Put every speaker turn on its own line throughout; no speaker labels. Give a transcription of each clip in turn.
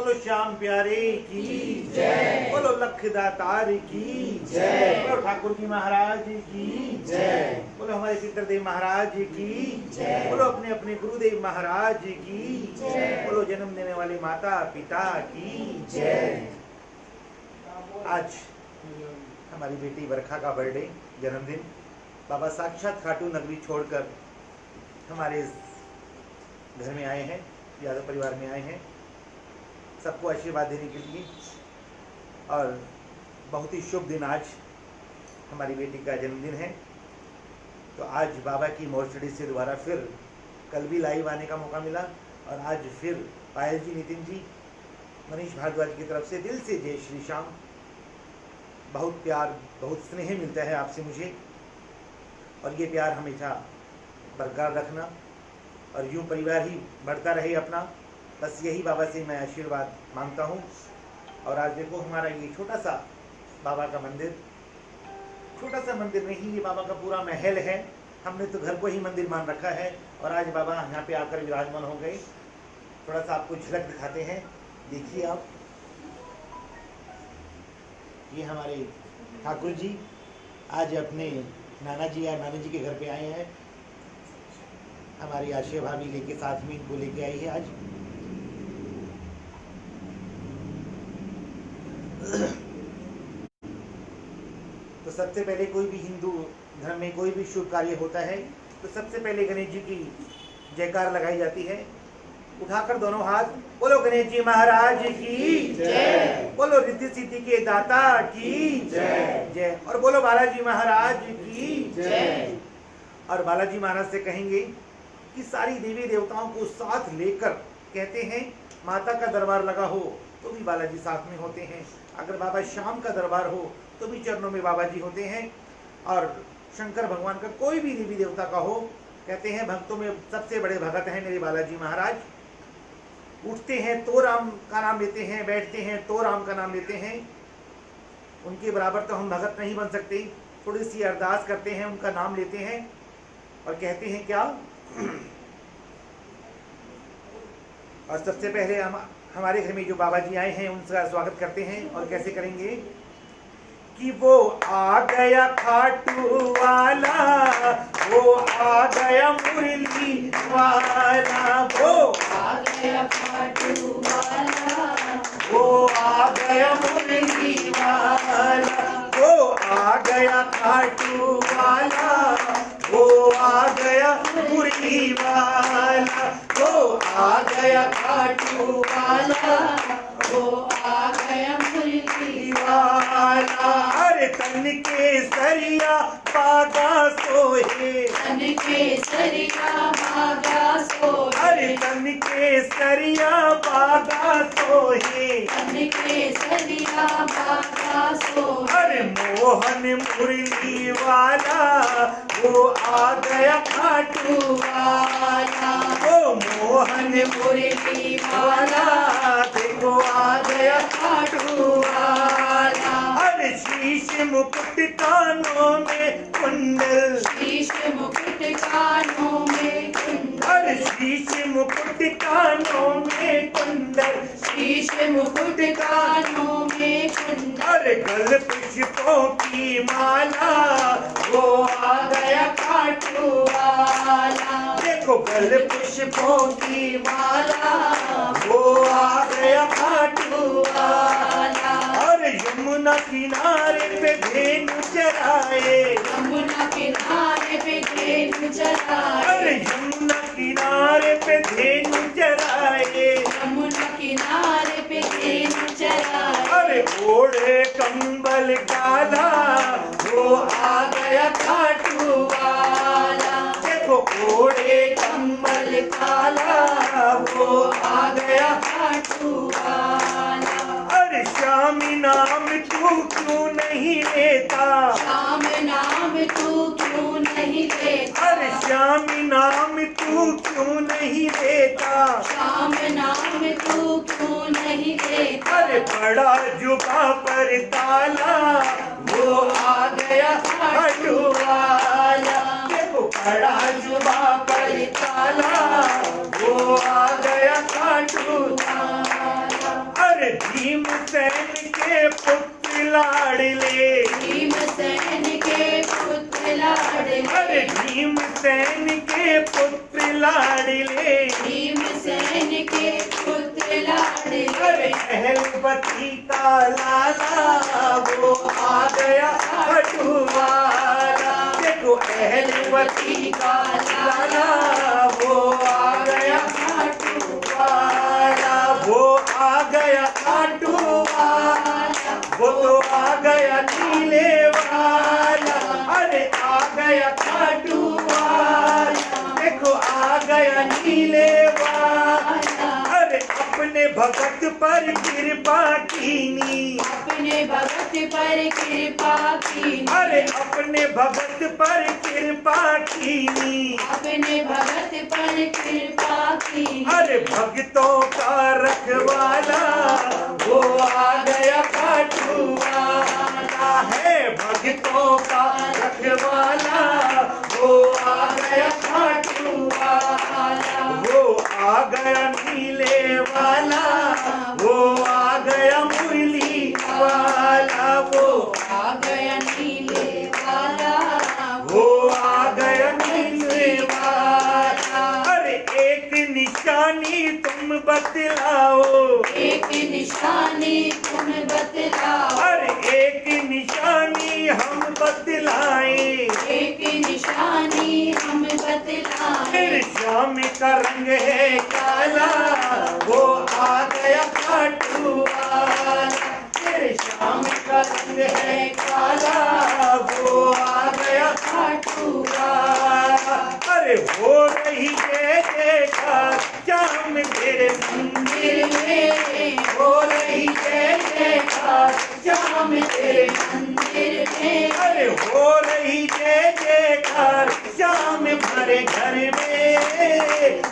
बोलो श्याम प्यारे की जय, बोलो लखदातार की जय, बोलो ठाकुर जी महाराज की जय, बोलो हमारे चित्रदेव महाराज की जय, बोलो अपने अपने गुरुदेव महाराज की जय, बोलो जन्म देने वाले माता पिता की जय। आज हमारी बेटी वर्षा का बर्थडे, जन्मदिन। बाबा साक्षात खाटू नगरी छोड़कर हमारे घर में आए हैं, यादव परिवार में आए हैं सबको आशीर्वाद देने के लिए। और बहुत ही शुभ दिन, आज हमारी बेटी का जन्मदिन है। तो आज बाबा की मोर्चडी से दोबारा फिर, कल भी लाइव आने का मौका मिला और आज फिर पायल जी, नितिन जी, मनीष भारद्वाज की तरफ से दिल से जय श्री श्याम। बहुत प्यार, बहुत स्नेह मिलता है आपसे मुझे, और ये प्यार हमेशा बरकरार रखना और यूं परिवार ही बढ़ता रहे अपना, बस यही बाबा से मैं आशीर्वाद मांगता हूँ। और आज देखो हमारा ये छोटा सा बाबा का मंदिर, छोटा सा मंदिर नहीं, ये बाबा का पूरा महल है। हमने तो घर को ही मंदिर मान रखा है और आज बाबा यहाँ पे आकर विराजमान हो गए। थोड़ा सा आपको झलक दिखाते हैं, देखिए आप। ये हमारे ठाकुर जी आज अपने नाना जी या नानी जी के घर पे आए हैं। हमारी आशिया भाभी लेके साथ में इनको लेके आई है आज। तो सबसे पहले कोई भी हिंदू धर्म में कोई भी शुभ कार्य होता है तो सबसे पहले गणेश जी की जयकार लगाई जाती है। उठाकर दोनों हाथ, बोलो गणेश जी महाराज की जय, बोलो रिद्धि सिद्धि के दाता की जय जय, और बोलो बालाजी महाराज की जय। और बालाजी महाराज से कहेंगे कि सारी देवी देवताओं को साथ लेकर, कहते हैं माता का दरबार लगा हो तो भी बालाजी साथ में होते हैं, अगर बाबा श्याम का दरबार हो तो भी चरणों में बाबा जी होते हैं। और शंकर भगवान का कोई भी देवी देवता का हो, कहते हैं भक्तों में सबसे बड़े भगत हैं मेरे बालाजी महाराज। उठते हैं तो राम का नाम लेते हैं, बैठते हैं तो राम का नाम लेते हैं। उनके बराबर तो हम भगत नहीं बन सकते। थोड़ी सी अरदास करते हैं, उनका नाम लेते हैं और कहते हैं क्या। और सबसे पहले हम हमारे घर में जो बाबा जी आए हैं उनका स्वागत करते हैं। और कैसे करेंगे कि वो आ गया खाटू वाला, वो आ गया मुरली वाला, वो आ गया खाटू वाला, वो आ गया मुरली वाला, वो आ गया खाटू वाला, वो आ गया मुरली वाला, वो आ गया खाटू वाला, वो आ गया मुरली वाला। अरे तन के सरिया बागा सोहे, तन के सरिया बागा सोहे, अरे तन के सरिया बागा सोहे, तन के सरिया बागा सोहे। अरे मोहन मुरली वाला, वो आ गया खाटू वाला, वो मोहन मुरली वाला, देखो आ गया खाटू वाला। अरे शीश मुकुट कानों में कुंडल, शीश मुकुट कानों में कुंडल, अरे शीश मुकुट कानों में कुंडल, शीश मुकुट कानों में कुंडल। अरे गल पुष्पों की माला, वो आ गया खाटू वाला, देखो गल पुष्पों की माला, वो आ गया खाटू वाला। अरे यमुना किनारे पे धेनु चराए, यमुना किनारे पे धेनु चराए, अरे यमुना किनारे पे धेनु चराए, यमुना किनारे पे धेनु चराए। अरे ओढ़े कंबल काला, वो आ गया खाटू वाला, देखो ओढ़े कंबल काला, वो आ गया खाटू वाला। अरे श्याम नाम तू क्यों नहीं लेता, श्याम नाम तू क्यों नहीं लेता, अरे श्याम नाम तू क्यों नहीं लेता, श्याम नाम तू क्यों नहीं लेता। अरे बड़ा जुबा पर ताला, वो आ गया खाटू वाला, देखो बड़ा जुबा पर ताला, वो आ गया खाटू वाला। लाडले,
भीमसेन के पुत्र लाडले,
अरे भीमसेन के पुत्र लाडले,
भीमसेन के पुत्र लाडले,
अरे अहलपति का लाला वो आ गया खटुवाला। देखो अहलपति का लाला वो आ गया खटुवाला, वो आ गया खटुवाला, वो तो आ गया नीले वाला, अरे आ गया खटुवाला, देखो आ गया नीले वाला। अरे अपने भगत पर कृपा कीनी,
अपने भगत पर कृपा कीनी,
अरे अपने भगत पर कृपा कीनी,
अपने भगत पर कृपा कीनी,
अरे भक्तों का रखवाला वो आ गया खटुवाला है, भक्तों का रखवाला वो आ गया खटुवाला, वो आ गया नीले वाला, वो आ गया मुरली वाला, वो
आ गया नीले वाला,
वो आ गया नीले वाला। अरे एक निशानी तुम बतलाओ,
एक निशानी तुम बतलाओ,
अरे एक निशानी हम बतलाएं,
एक निशानी हम बतलाएं।
फिर शाम का रंग है काला, वो आ गया खटुवाला, फिर शाम का रंग है काला, वो आ गया खटुवाला। अरे हो रही है जयकार श्याम तेरे मंदिर में, हो रही है जयकार श्याम तेरे
मंदिर में,
अरे हो रही जय जयकार श्याम भरे घर में,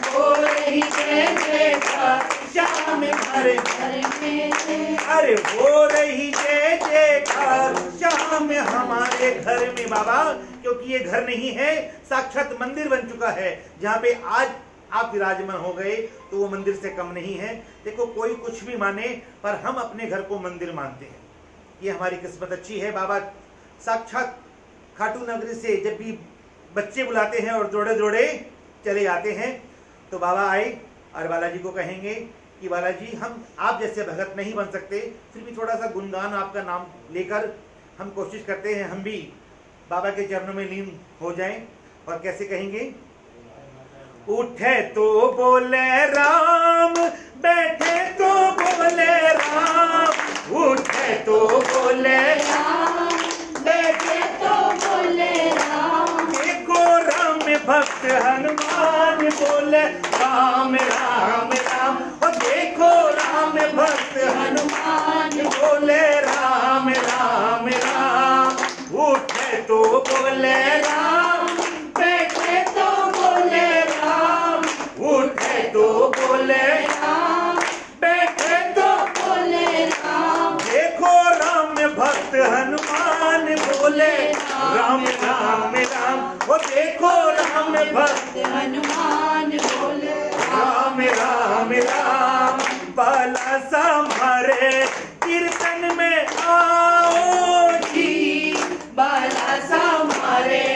हो रही जय जयकार श्याम भरे
घर में,
अरे हो रही जय जयकार श्याम हमारे घर में। बाबा क्योंकि ये घर नहीं है, साक्षात मंदिर बन चुका है, जहाँ पे आज आप विराजमान हो गए तो वो मंदिर से कम नहीं है। देखो कोई कुछ भी माने पर हम अपने घर को मंदिर मानते हैं, ये हमारी किस्मत अच्छी है। बाबा साक्षात खाटू नगरी से जब भी बच्चे बुलाते हैं और जोड़े जोड़े चले आते हैं तो बाबा आए और बालाजी को कहेंगे कि बालाजी हम आप जैसे भगत नहीं बन सकते, फिर भी थोड़ा सा गुणगान आपका नाम लेकर हम कोशिश करते हैं हम भी बाबा के चरणों में लीन हो जाएं। और कैसे कहेंगे, उठे तो बोले राम, बैठे तो बोले राम, उठे तो बोले
राम, बैठे तो बोले राम,
देखो राम भक्त हनुमान बोले राम राम राम, और देखो राम भक्त हनुमान बोले राम राम राम, उठे तो बोले राम, बैठे तो बोले राम, उठे तो बोले
राम,
बैठे तो
बोले राम,
देखो राम भक्त हनुमान बोले राम राम राम, वो देखो राम भक्त
हनुमान बोले
राम राम राम। बाला संभारे कीर्तन में आओ जी,
बाला संभारे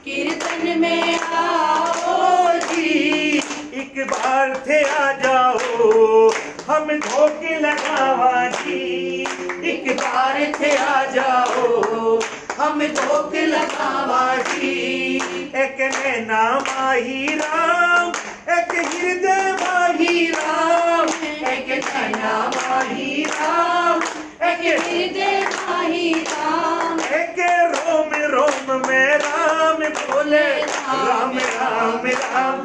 कीर्तन में आओ
जी, एक बार थे आ जाओ हम धोखे लगावा जी, एक बार थे आ जाओ हम धोखे लगावा जी। एक नैना माही राम, एक हृदय माही राम, एक नैना माही राम, एक
हृदय माही राम,
एक रोम रोम में राम बोले राम राम राम,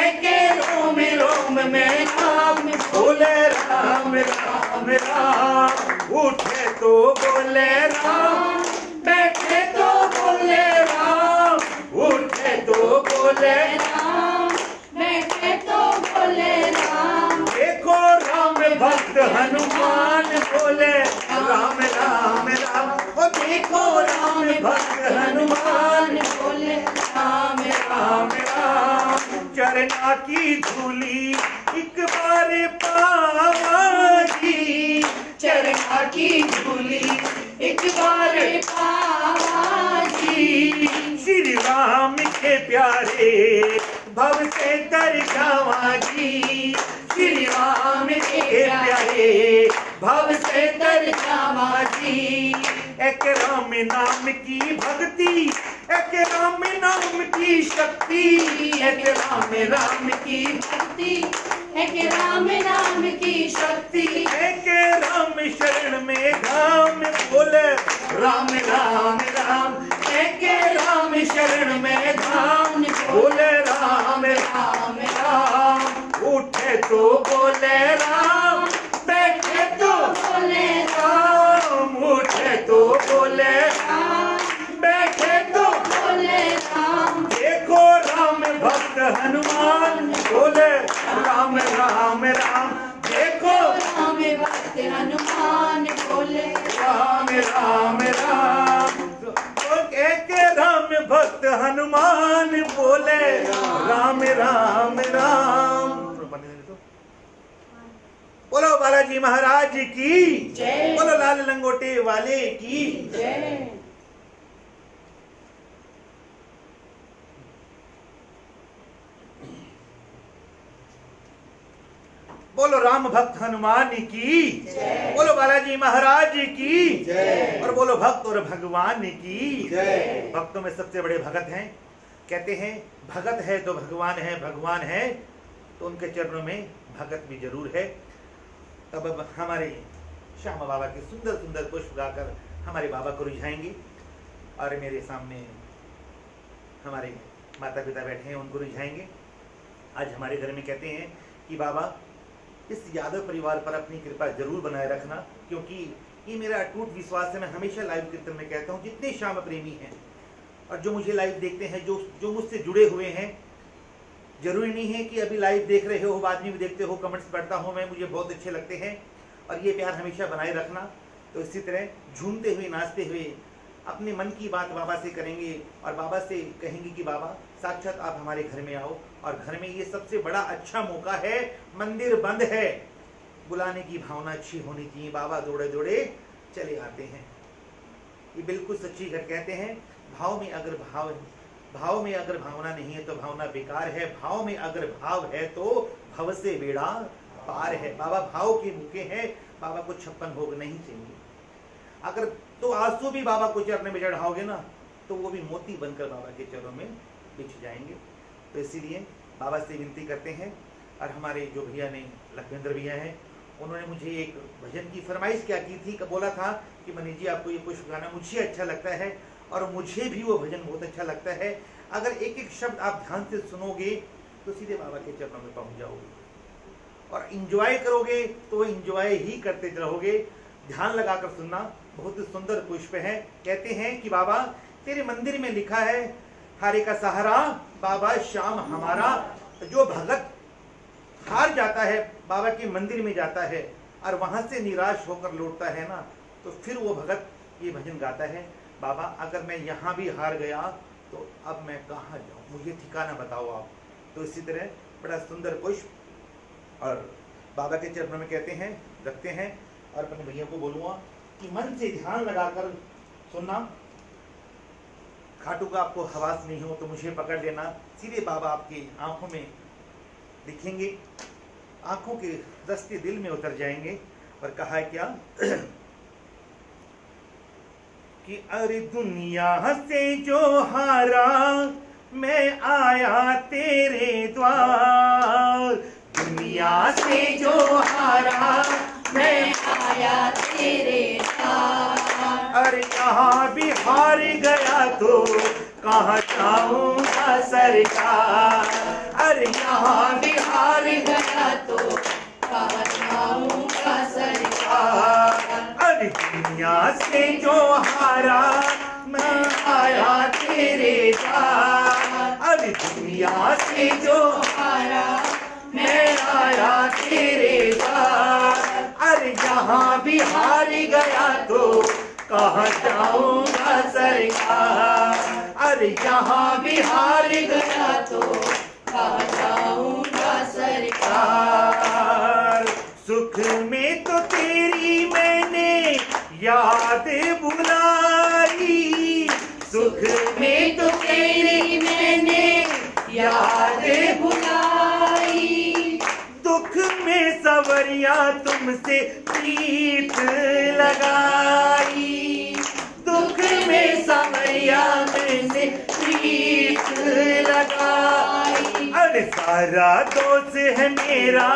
एक रोम रोम में राम बोले राम राम राम, उठे तो बोले राम, बैठे तो बोले राम, उठे तो बोले
राम, बैठे तो बोले राम,
देखो राम भक्त हनुमान बोले राम राम राम, ओ देखो राम भक्त हनुमान
बोले राम
राम राम। चरना की धूली एक बार पावाजी,
चरना की धूली एक बार पावाजी।
श्री राम के प्यारे भव से तर जावाजी,
श्री राम के
प्यारे
भव से तर जावाजी।
एक राम नाम की भक्ति, एक राम नाम की शक्ति,
एक राम की भक्ति, एक राम नाम की शक्ति।
एक राम शरण में धाम बोले
राम राम राम, एक राम शरण में धाम
बोले राम
राम राम।
उठे तो बोले राम,
बैठे तो बोले
राम, उठे तो बोले
राम,
बैठे तो
बोले राम।
देखो राम भक्त हनुमान बोले राम राम राम, देखो
राम भक्त हनुमान बोले
राम राम राम। एक राम भक्त हनुमान बोले राम राम राम। बोलो बालाजी महाराज की
जय।
बोलो लाल लंगोटे वाले की
जय।
बोलो राम भक्त हनुमान की
जय।
बोलो बालाजी महाराज की
जय।
और बोलो भक्त और भगवान की
जय।
भक्तों में सबसे बड़े भगत हैं। कहते हैं भगत है तो भगवान है, भगवान है तो उनके चरणों में भगत भी जरूर है। तब अब हमारे श्यामा बाबा के सुंदर सुंदर पुष्प गाकर हमारे बाबा को रिझाएंगे। और मेरे सामने हमारे माता पिता बैठे हैं, उनको रिझाएंगे। आज हमारे घर में कहते हैं कि बाबा इस यादव परिवार पर अपनी कृपा जरूर बनाए रखना, क्योंकि ये मेरा अटूट विश्वास है। मैं हमेशा लाइव कीर्तन में कहता हूँ जितने श्याम प्रेमी हैं और जो मुझे लाइव देखते हैं, जो मुझसे जुड़े हुए हैं, जरूरी नहीं है कि अभी लाइव देख रहे हो, बाद में भी देखते हो, कमेंट्स पढ़ता हूँ मैं, मुझे बहुत अच्छे लगते हैं और ये प्यार हमेशा बनाए रखना। तो इसी तरह झूमते हुए नाचते हुए अपने मन की बात बाबा से करेंगे और बाबा से कहेंगे कि बाबा साक्षात आप हमारे घर में आओ। और घर में ये सबसे बड़ा अच्छा मौका है, मंदिर बंद है, बुलाने की भावना अच्छी होनी चाहिए। बाबा दौड़े दौड़े चले आते हैं, ये बिल्कुल सच्ची घर कहते हैं। भाव में अगर भावना नहीं है तो भावना बेकार है, भाव में अगर भाव है तो भव से बेड़ा पार है। बाबा भाव के भूखे हैं, बाबा को 56 भोग नहीं चाहिए। अगर तो आंसू भी बाबा को चरणों में चढ़ाओगे ना तो वो भी मोती बनकर बाबा के चरणों में बिछ जाएंगे। तो इसीलिए बाबा से विनती करते हैं। और हमारे जो भैया ने लखविंद्र भैया हैं, उन्होंने मुझे एक भजन की फरमाइश क्या की थी, बोला था कि मनीष जी आपको ये पुष्प गाना मुझे अच्छा लगता है और मुझे भी वो भजन बहुत अच्छा लगता है। अगर एक एक शब्द आप ध्यान से सुनोगे तो सीधे बाबा के चरणों में पहुंच जाओगे और इंजॉय करोगे तो इंजॉय ही करते रहोगे। ध्यान लगाकर सुनना, बहुत ही सुंदर पुष्प है। कहते हैं कि बाबा तेरे मंदिर में लिखा है, हारे का सहारा बाबा श्याम हमारा। जो भगत हार जाता है, बाबा के मंदिर में जाता है और वहां से निराश होकर लौटता है ना, तो फिर वो भगत ये भजन गाता है, बाबा अगर मैं यहाँ भी हार गया तो अब मैं कहाँ जाऊँ, मुझे ठिकाना बताओ आप। तो इसी तरह बड़ा सुंदर पुष्प और बाबा के चरणों में कहते हैं, रखते हैं। और अपने भैया को बोलूँगा कि मन से ध्यान लगाकर सुनना। खाटू का आपको हवास नहीं हो तो मुझे पकड़ लेना, सीधे बाबा आपकी आंखों में दिखेंगे, आंखों के रस्ते दिल में उतर जाएंगे। और कहा है क्या कि अरे दुनिया से जो हारा मैं आया तेरे द्वार, दुनिया से जो हारा
मैं आया तेरे द्वार।
अरे यहाँ भी हार गया तो कहाँ जाऊंगा सरकार, अरे यहाँ भी हार
गया तो कहाँ जाऊंगा सरकार।
अरे दुनिया से जो हारा मैं आया तेरे द्वार, अरे दुनिया से जो
हारा
मैं आया तेरे द्वार, अरे यहाँ भी हार गया तो कहाँ जाऊंगा सरकार, अरे यहाँ भी हार
गया तो कहाँ जाऊंगा
सुख में तो तेरी मैंने याद बुलाई, सुख
में तो तेरी मैंने याद बुलाई,
दुख में सवरिया तुमसे प्रीत लगाई, दुख में सवरिया तुमसे प्रीत लगाई। अरे सारा दोष है मेरा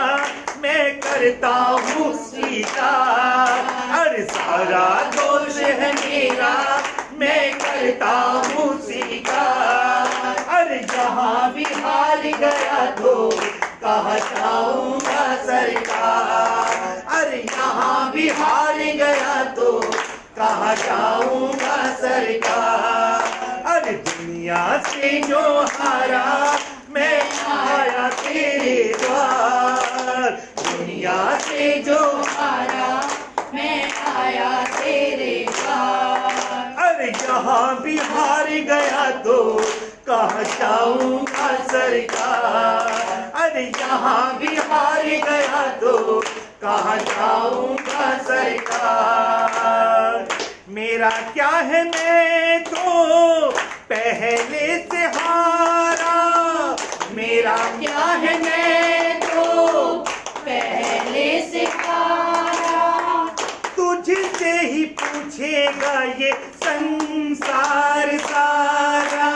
मैं करता हूँ स्वीकार, अरे सारा दोष है मेरा मैं करता हूँ स्वीकार। अरे यहाँ भी हार गया तो कहाँ जाऊंगा सरकार, अरे यहाँ भी हार गया तो कहाँ जाऊंगा सरकार। अरे दुनिया से जो हारा मैं आया तेरे द्वार, दुनिया से जो
हारा मैं आया तेरे द्वार।
अरे यहाँ भी हार गया तो कहाँ जाऊंगा सरकार, अरे यहाँ भी हार गया तो कहाँ जाऊंगा सरकार। मेरा क्या है मैं तो पहले से हारा, मेरा
क्या है मैं तो पहले से हारा,
तुझसे ही पूछेगा ये संसार सारा,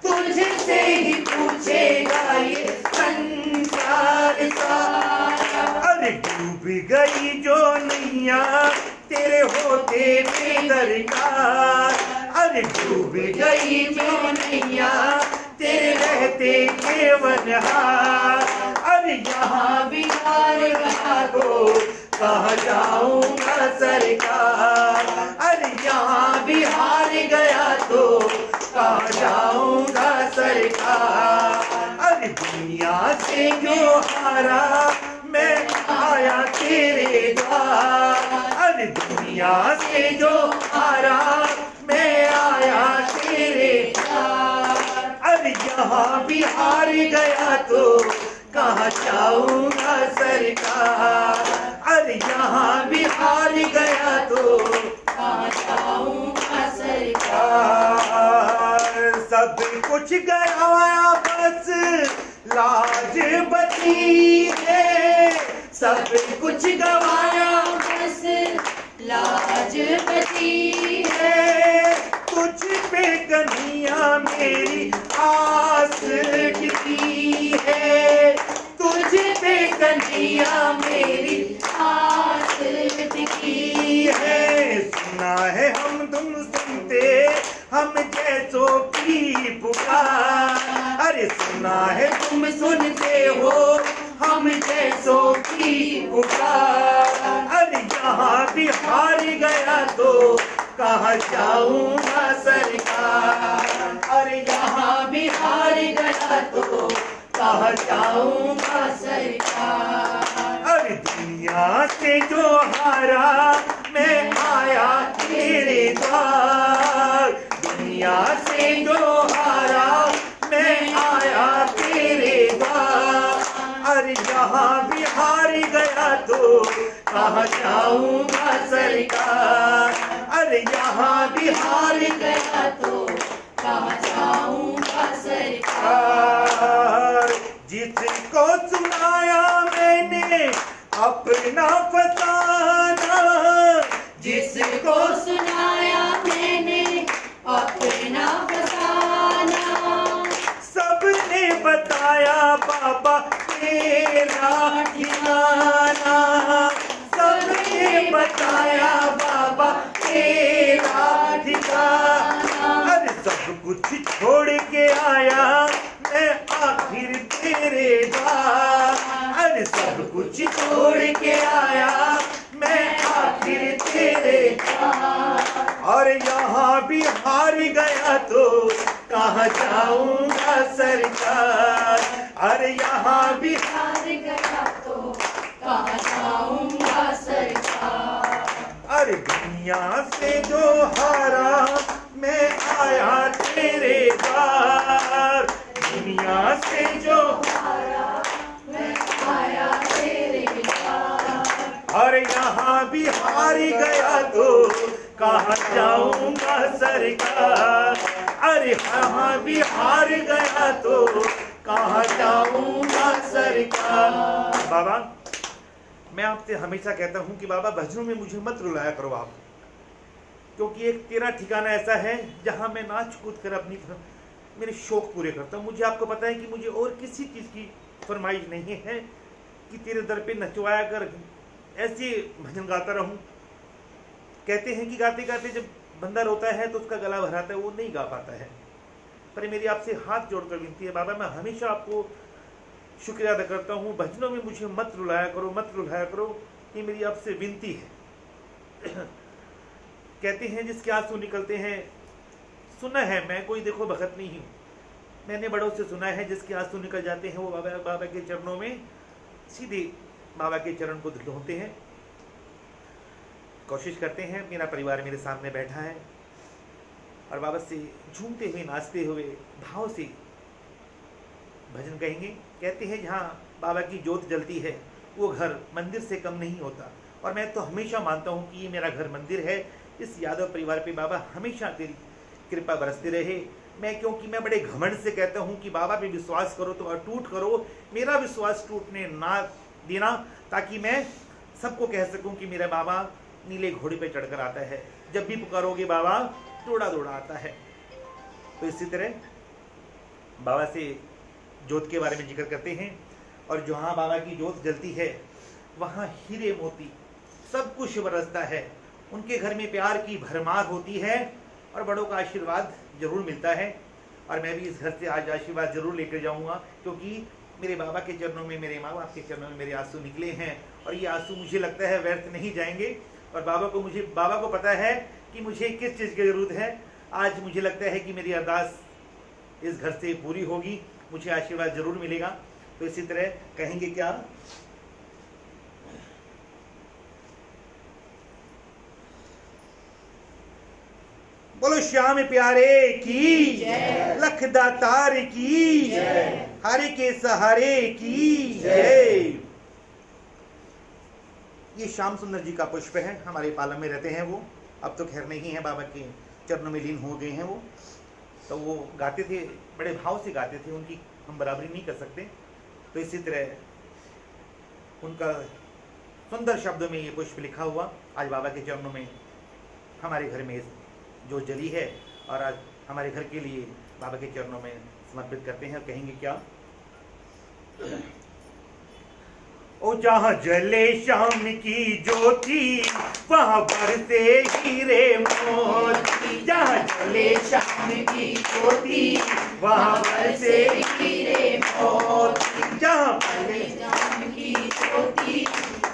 तुझसे ही पूछेगा ये संसार सारा। अरे डूब गई जो नैया तेरे होते बेदरकार, अरे डूब गई जो नैया तेरे रहते केवनहार। अरे यहाँ भी हार गया तो कहाँ जाऊंगा सरकार, अरे यहाँ भी हार गया तो कहाँ जाऊंगा सरकार। अरे दुनिया से जो हारा मैं आया तेरे द्वार, अरे दुनिया से जो हारा मैं आया तेरे द्वार। अरे यहाँ भी हार गया तो कहाँ जाऊंगा सरकार, अरे यहाँ भी हार गया तो
कहाँ जाऊंगा सरकार।
सब कुछ गया बस लाज बची है, सब कुछ गवाया
बस लाज बची
है, तुझ पे कन्हैया मेरी आस टिकी है, तुझ पे कन्हैया मेरी
आस टिकी
है। सुना है हम तुम सुनते हम जैसों की पुकार, अरे सुना है तुम सुनते हो हम जैसों की पुकार। अरे यहाँ भी हार गया तो कहाँ जाऊंगा सरकार, अरे यहाँ भी हार गया तो कहाँ जाऊंगा सरकार। अरे दुनिया से जो हारा मैं आया तेरे द्वार, दुनिया से जो हारा मैं आया तेरे द्वार। अरे यहाँ भी हार गया तो कहाँ जाऊंगा सरकार, अरे यहाँ भी हार
गया तो कहाँ जाऊंगा सरकार।
जिसको सुनाया मैंने अपना फसाना,
जिसको सुनाया मैंने अपना फसाना,
सबने बताया बाबा तेरा ठिकाना, सबने बताया बाबा तेरा ठिकाना। अरे सब कुछ छोड़ के आया मैं आखिर तेरे द्वार, अरे सब कुछ छोड़ के आया मैं आखिर तेरे द्वार। और यहाँ भी हार गया तो कहाँ जाऊंगा सरकार, अरे यहाँ भी
हार गया तो कहाँ जाऊंगा सरकार।
अरे दुनिया से जो हारा मैं आया तेरे द्वार, दुनिया से जो
हारा मैं आया तेरे द्वार।
और यहाँ भी हार गया तो कहाँ जाऊंगा सरकार, अरे यहाँ भी हार गया तो कहाँ जाऊंगा सरकार। बाबा मैं आपसे हमेशा कहता हूँ कि बाबा भजनों में मुझे मत रुलाया करो आप, क्योंकि एक तेरा ठिकाना ऐसा है जहाँ मैं नाच कूद कर अपनी मेरे शौक पूरे करता हूँ। मुझे आपको पता है कि मुझे और किसी चीज़ की फरमाइश नहीं है कि तेरे दर पे नचवाया कर ऐसे भजन गाता रहूं। कहते हैं कि गाते गाते जब बंदा रोता है तो उसका गला भराता है, वो नहीं गा पाता है। पर मेरी आपसे हाथ जोड़कर विनती है बाबा, मैं हमेशा आपको शुक्रिया अदा करता हूँ, भजनों में मुझे मत रुलाया करो, मत रुलाया करो, ये मेरी आपसे विनती है। कहते हैं जिसके आंसू निकलते हैं, सुना है मैं, कोई देखो भगत नहीं हूँ, मैंने बड़ों से सुना है जिसके आंसू निकल जाते हैं वो बाबा के चरणों में सीधे बाबा के चरण को धोते हैं। कोशिश करते हैं, मेरा परिवार मेरे सामने बैठा है और बाबा से झूमते हुए नाचते हुए भाव से भजन कहेंगे। कहते हैं जहाँ बाबा की ज्योत जलती है वो घर मंदिर से कम नहीं होता, और मैं तो हमेशा मानता हूँ कि ये मेरा घर मंदिर है। इस यादव परिवार पे बाबा हमेशा तेरी कृपा बरसती रहे। क्योंकि मैं बड़े घमंड से कहता हूँ कि बाबा पे विश्वास करो तो अटूट करो, मेरा विश्वास टूटने ना देना, ताकि मैं सबको कह सकूं कि मेरा बाबा नीले घोड़े पे चढ़कर आता है, जब भी पुकारोगे बाबा दौड़ा दौड़ा आता है। तो इसी तरह बाबा से जोत के बारे में जिक्र करते हैं, और जहाँ बाबा की जोत जलती है वहाँ हीरे मोती सब कुछ बरसता है। उनके घर में प्यार की भरमार होती है और बड़ों का आशीर्वाद जरूर मिलता है। और मैं भी इस घर से आज आशीर्वाद जरूर लेकर जाऊंगा, क्योंकि मेरे बाबा के चरणों में, मेरे माँ बाप के चरणों में मेरे आंसू निकले हैं, और ये आंसू मुझे लगता है व्यर्थ नहीं जाएंगे। और बाबा को पता है कि मुझे किस चीज़ की जरूरत है। आज मुझे लगता है कि मेरी अरदास इस घर से पूरी होगी, मुझे आशीर्वाद जरूर मिलेगा। तो इसी तरह कहेंगे क्या, बोलो श्याम प्यारे की
जय,
लख दातार की
जय,
हरे के सहारे की जय। ये श्याम सुंदर जी का पुष्प है, हमारे पालम में रहते हैं वो, अब तो खैर नहीं है, बाबा के चरणों में लीन हो गए हैं वो। तो वो गाते थे, बड़े भाव से गाते थे, उनकी हम बराबरी नहीं कर सकते। तो इसी तरह उनका सुंदर शब्दों में ये पुष्प लिखा हुआ आज बाबा के चरणों में हमारे घर में जो जली है, और आज हमारे घर के लिए बाबा के चरणों में समर्पित करते हैं। कहेंगे क्या, ओ जहाँ जले शाम की ज्योति वहाँ बरसे हीरे मोती, जहाँ जले
शाम की ज्योति
वहाँ
बरसे हीरे मोती,
जहाँ
शाम की ज्योति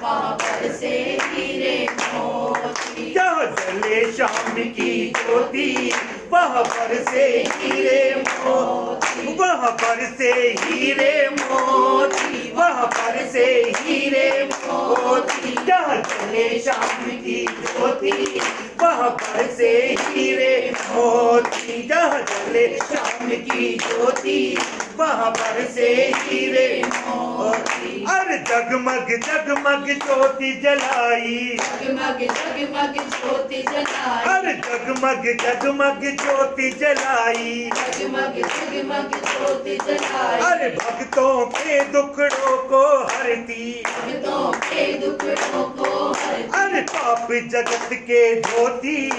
वहाँ बरसे हीरे मोती,
जहाँ जले शाम की ज्योति वहाँ बरसे हीरे मोती, वहाँ बरसे हीरे मोती, वहाँ बरसे हीरे मोती, जहाँ जले शाम की ज्योति वहाँ बरसे हीरे मोती, जहाँ जले शाम की ज्योति वहाँ बरसे हीरे मोती। अरे जगमग जगमग ज्योति जलाई,
जगमग जगमग ज्योति जलाई,
अरे जगमग जगमग ज्योति जलाई,
जगमग जगमग ज्योति जलाई,
अरे भक्तों के दुखड़ों को हरती,
भक्तों के दुखड़ों को हरती,
अरे पाप जगत के ज्योति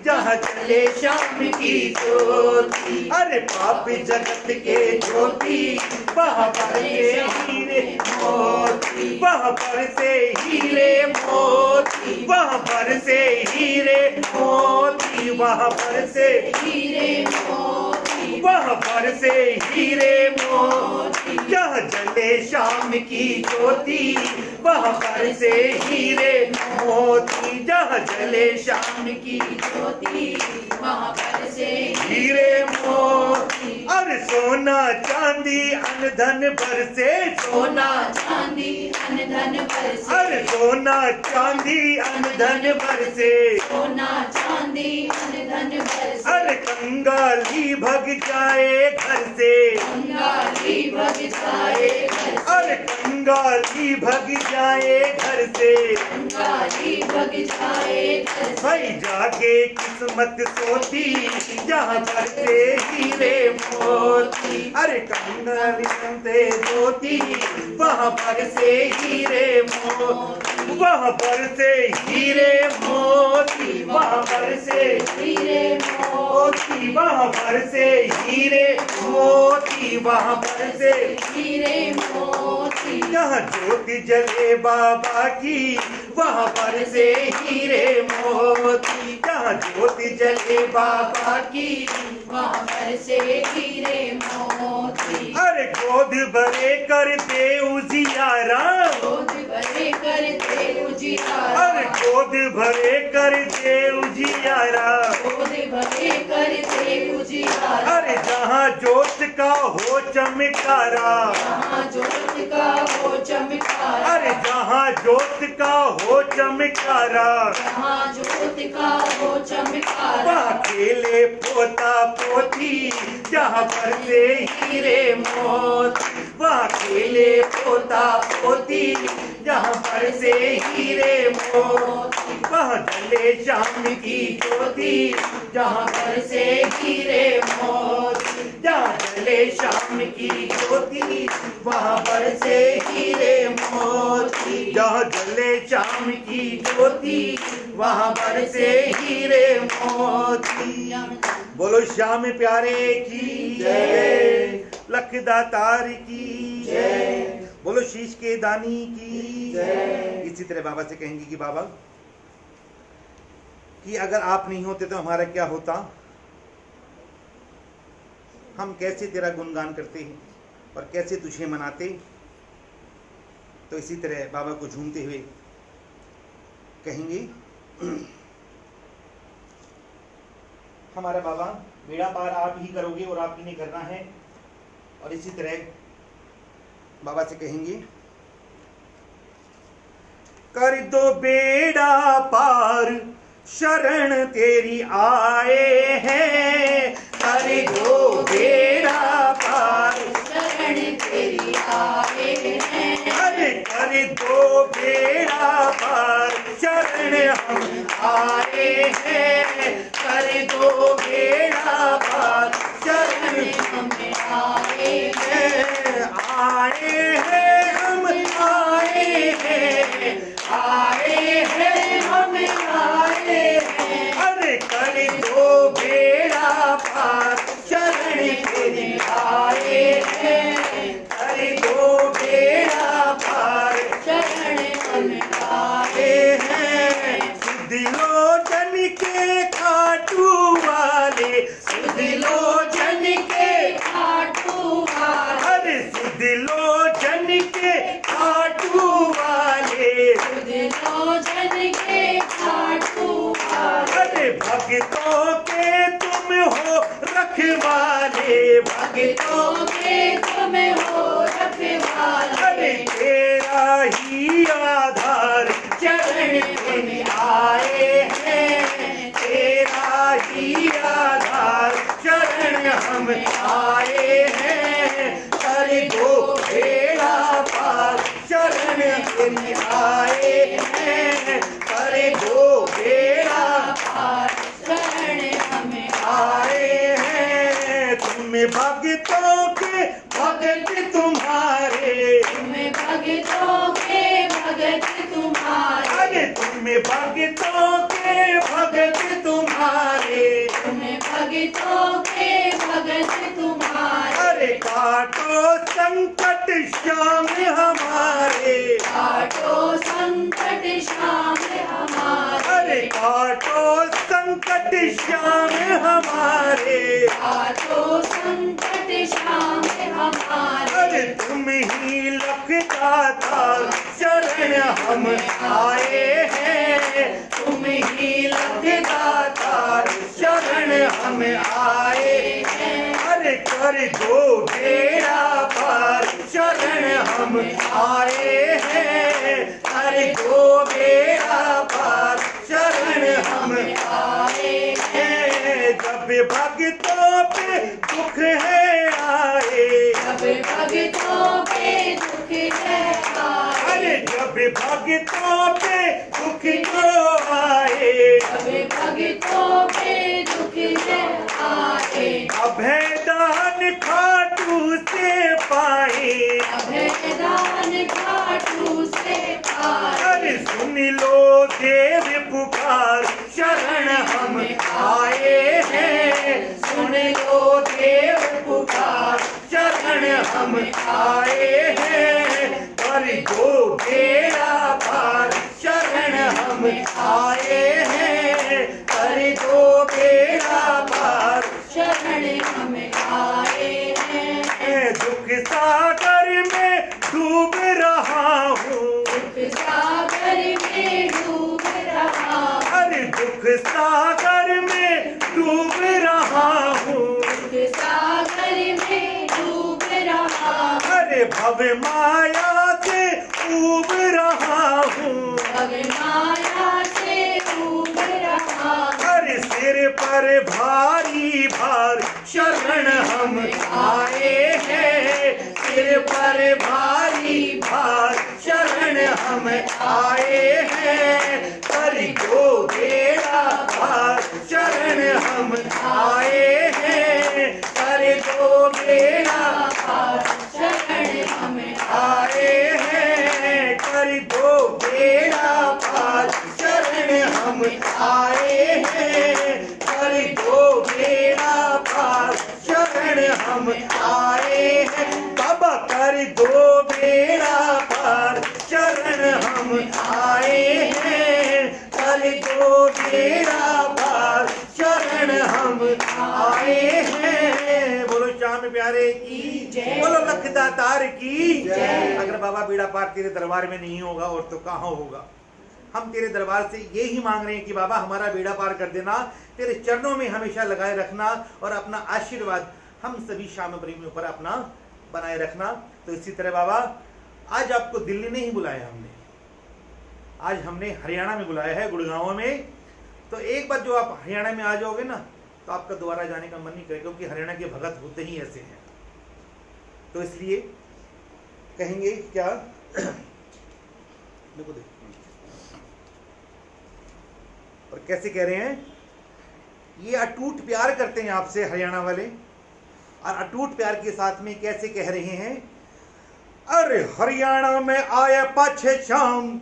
जहाँ चले
शाम की ज्योति,
अरे पाप जगत के ज्योति वहाँ बरसे हीरे मोती, वहाँ बरसे हीरे मोती, वहाँ बरसे हीरे मोती, वहाँ बरसे
हीरे मोती,
वहाँ बरसे हीरे मोती,
मोती,
जहाँ जले शाम की ज्योति वहाँ बरसे हीरे मोती, जहाँ जले शाम
शाम की ज्योति वहाँ बरसे
हीरे मोती। अरे सोना चांदी अन धन बरसे,
सोना चांदी अन धन बरसे,
अरे सोना चांदी अन धन बरसे,
सोना चांदी अन धन बरसे,
अरे कंगाली भग जाए घर से,
कंगाली भग जाए घर से,
अरे कंगाली भग जाए घर से,
कंगाली भग जाए घर से।
भाई जाके किस्मत सोती जहाँ पर से हीरे मोती। अरे कंगाली से सोती वहाँ पर से हीरे मोती, वहाँ पर से हीरे मोती, वहाँ पर से
हीरे
मोती, वहाँ पर से हीरे मोती, वहाँ पर से
हीरे मोती।
जहाँ ज्योति जले बाबा की वहाँ पर से हीरे मोती, जहाँ ज्योति जले बाबा की
वहाँ पर से हीरे मोती।
अरे गोद भरे करते उजियारा,
गोद भरे करते उजियारा,
अरे गोद भरे करते उजियारा,
गोद भरे करते उजियारा।
अरे जहाँ जोत का हो चमकारा,
जहाँ जोत का हो चमकारा,
अरे जहाँ जोत का हो चमकारा,
जहाँ जोत का हो चमकारा।
वहाँ खेले पोता पोती जहाँ पर से हीरे मोती, वहाँ खेले पोता पोती जहाँ पर से हीरे मोती, वहाँ जले शाम की ज्योति जहाँ पर से हीरे मोती, जहाँ जले शाम की ज्योति वहाँ पर से हीरे मोती, जहाँ जले शाम की ज्योति वहाँ पर से हीरे मोती। बोलो श्याम प्यारे की जय, लख दातार की जय, बोलो शीश के दानी की जय। इसी तरह बाबा से कहेंगे कि बाबा कि अगर आप नहीं होते तो हमारा क्या होता, हम कैसे तेरा गुणगान करते हैं और कैसे तुझे मनाते। तो इसी तरह बाबा को झूमते हुए कहेंगे, हमारा बाबा बेड़ा पार आप ही करोगे और आप ही ने करना है। और इसी तरह बाबा से कहेंगे, कर दो बेड़ा पार शरण तेरी आए हैं, कर दो बेड़ा पार
शरण तेरी आए हैं।
अरे कर दो बेड़ा पार शरण हम आए हैं, कर दो बेड़ा पार शरण
हम आए
हैं, आए हैं हम आए हैं, आए हैं हम आए हैं। अरे कर दो बेड़ा पार शरण तेरी आए हैं, कर दो बेड़ा पार
शरण हम
आए हैं। सुधिलोचन के खाटू वाले, सुधिलोचन के
खाटू वाले,
अरे सुधिलोचन के खाटू वाले,
सुधिलोचन के खाटू वाले।
अरे भक्तों के तुम हो रखवाले, भक्तों
तो के तुम हो रखवाले।
अरे तेरा ही आधार चरण में आए हैं, तेरा ही आधार चरण हम आए हैं, कर दो बेड़ा पार शरण में आए हैं, कर दो बेड़ा
पार शरण हम
आए हैं। तुम भक्तों के भगत तुम्हारे,
तुम्हें भगतों के भगत तुम्हारे।
अरे तुम्हें भक्तों के भगत तुम्हारे,
तुम्हें भगतों के भगत तुम्हारे।
अरे काटो संकट श्याम हमारे,
काटो संकट श्याम हमारे।
अरे काटो संकट श्याम हमारे,
काटो संकट श्याम हमारे।
अरे तुम ही लख दाता शरण हम आए हैं, तुम ही लख दाता शरण हम आए हैं। अरे कर दो बेड़ा पार शरण हम आए हैं, कर दो बेड़ा पार शरण हम
आए
हैं। जब भक्तों पे दुख है आए,
जब भगतों के दुख है
अबे भगतों पे दुख जो आए,
अबे भगतों पे दुख जो आए,
अभय दान खाटू से पाए,
अभय दान खाटू से पाए।
अरे सुन लो देव पुकार, शरण हम आए हैं, सुन लो देव पुकार, शरण हम आए हैं, कर दो बेड़ा पार, शरण हम आए हैं, कर दो बेड़ा पार,
शरण हम आए हैं।
मैं दुख सागर में डूब रहा हूँ,
दुख सागर में डूब रहा,
अरे दुख सागर में डूब रहा हूँ,
दुख सागर में डूब रहा,
अरे भव माया से ऊब रहा हूँ,
अब माया से डूब रहा,
अरे सिर पर भारी भार, शरण हम आए हैं, सिर पर भारी भार, शरण हम आए हैं, कर दो बेड़ा पार, शरण हम आए हैं, कर दो बेड़ा पार,
शरण हम
आए हैं, कर दो बेड़ा पार, शरण हम आए हैं, कर दो बेड़ा पार, शरण हम आए हैं, बाबा कर दो बेड़ा पार, शरण हम आए हैं, कर दो बेड़ा पार, शरण हम आए हैं। बोलो श्याम प्यारे की
जय।
बोलो लखदातार की
जय।
अगर बाबा बेड़ा पार तेरे दरबार में नहीं होगा और तो कहाँ होगा। हम तेरे दरबार से ये ही मांग रहे हैं कि बाबा हमारा बेड़ा पार कर देना, तेरे चरणों में हमेशा लगाए रखना और अपना आशीर्वाद हम सभी श्याम प्रेमियों पर अपना बनाए रखना। तो इसी तरह बाबा आज आपको दिल्ली में ही बुलाया हमने, आज हमने हरियाणा में बुलाया है, गुड़गांव में। तो एक बार जो आप हरियाणा में आ जाओगे ना तो आपका दोबारा जाने का मन नहीं करेगा, क्योंकि हरियाणा के भगत होते ही ऐसे हैं। तो इसलिए कहेंगे क्या देखो देखो और कैसे कह रहे हैं, ये अटूट प्यार करते हैं आपसे हरियाणा वाले, और अटूट प्यार के साथ में कैसे कह रहे हैं, अरे हरियाणा में आया पाछे शाम,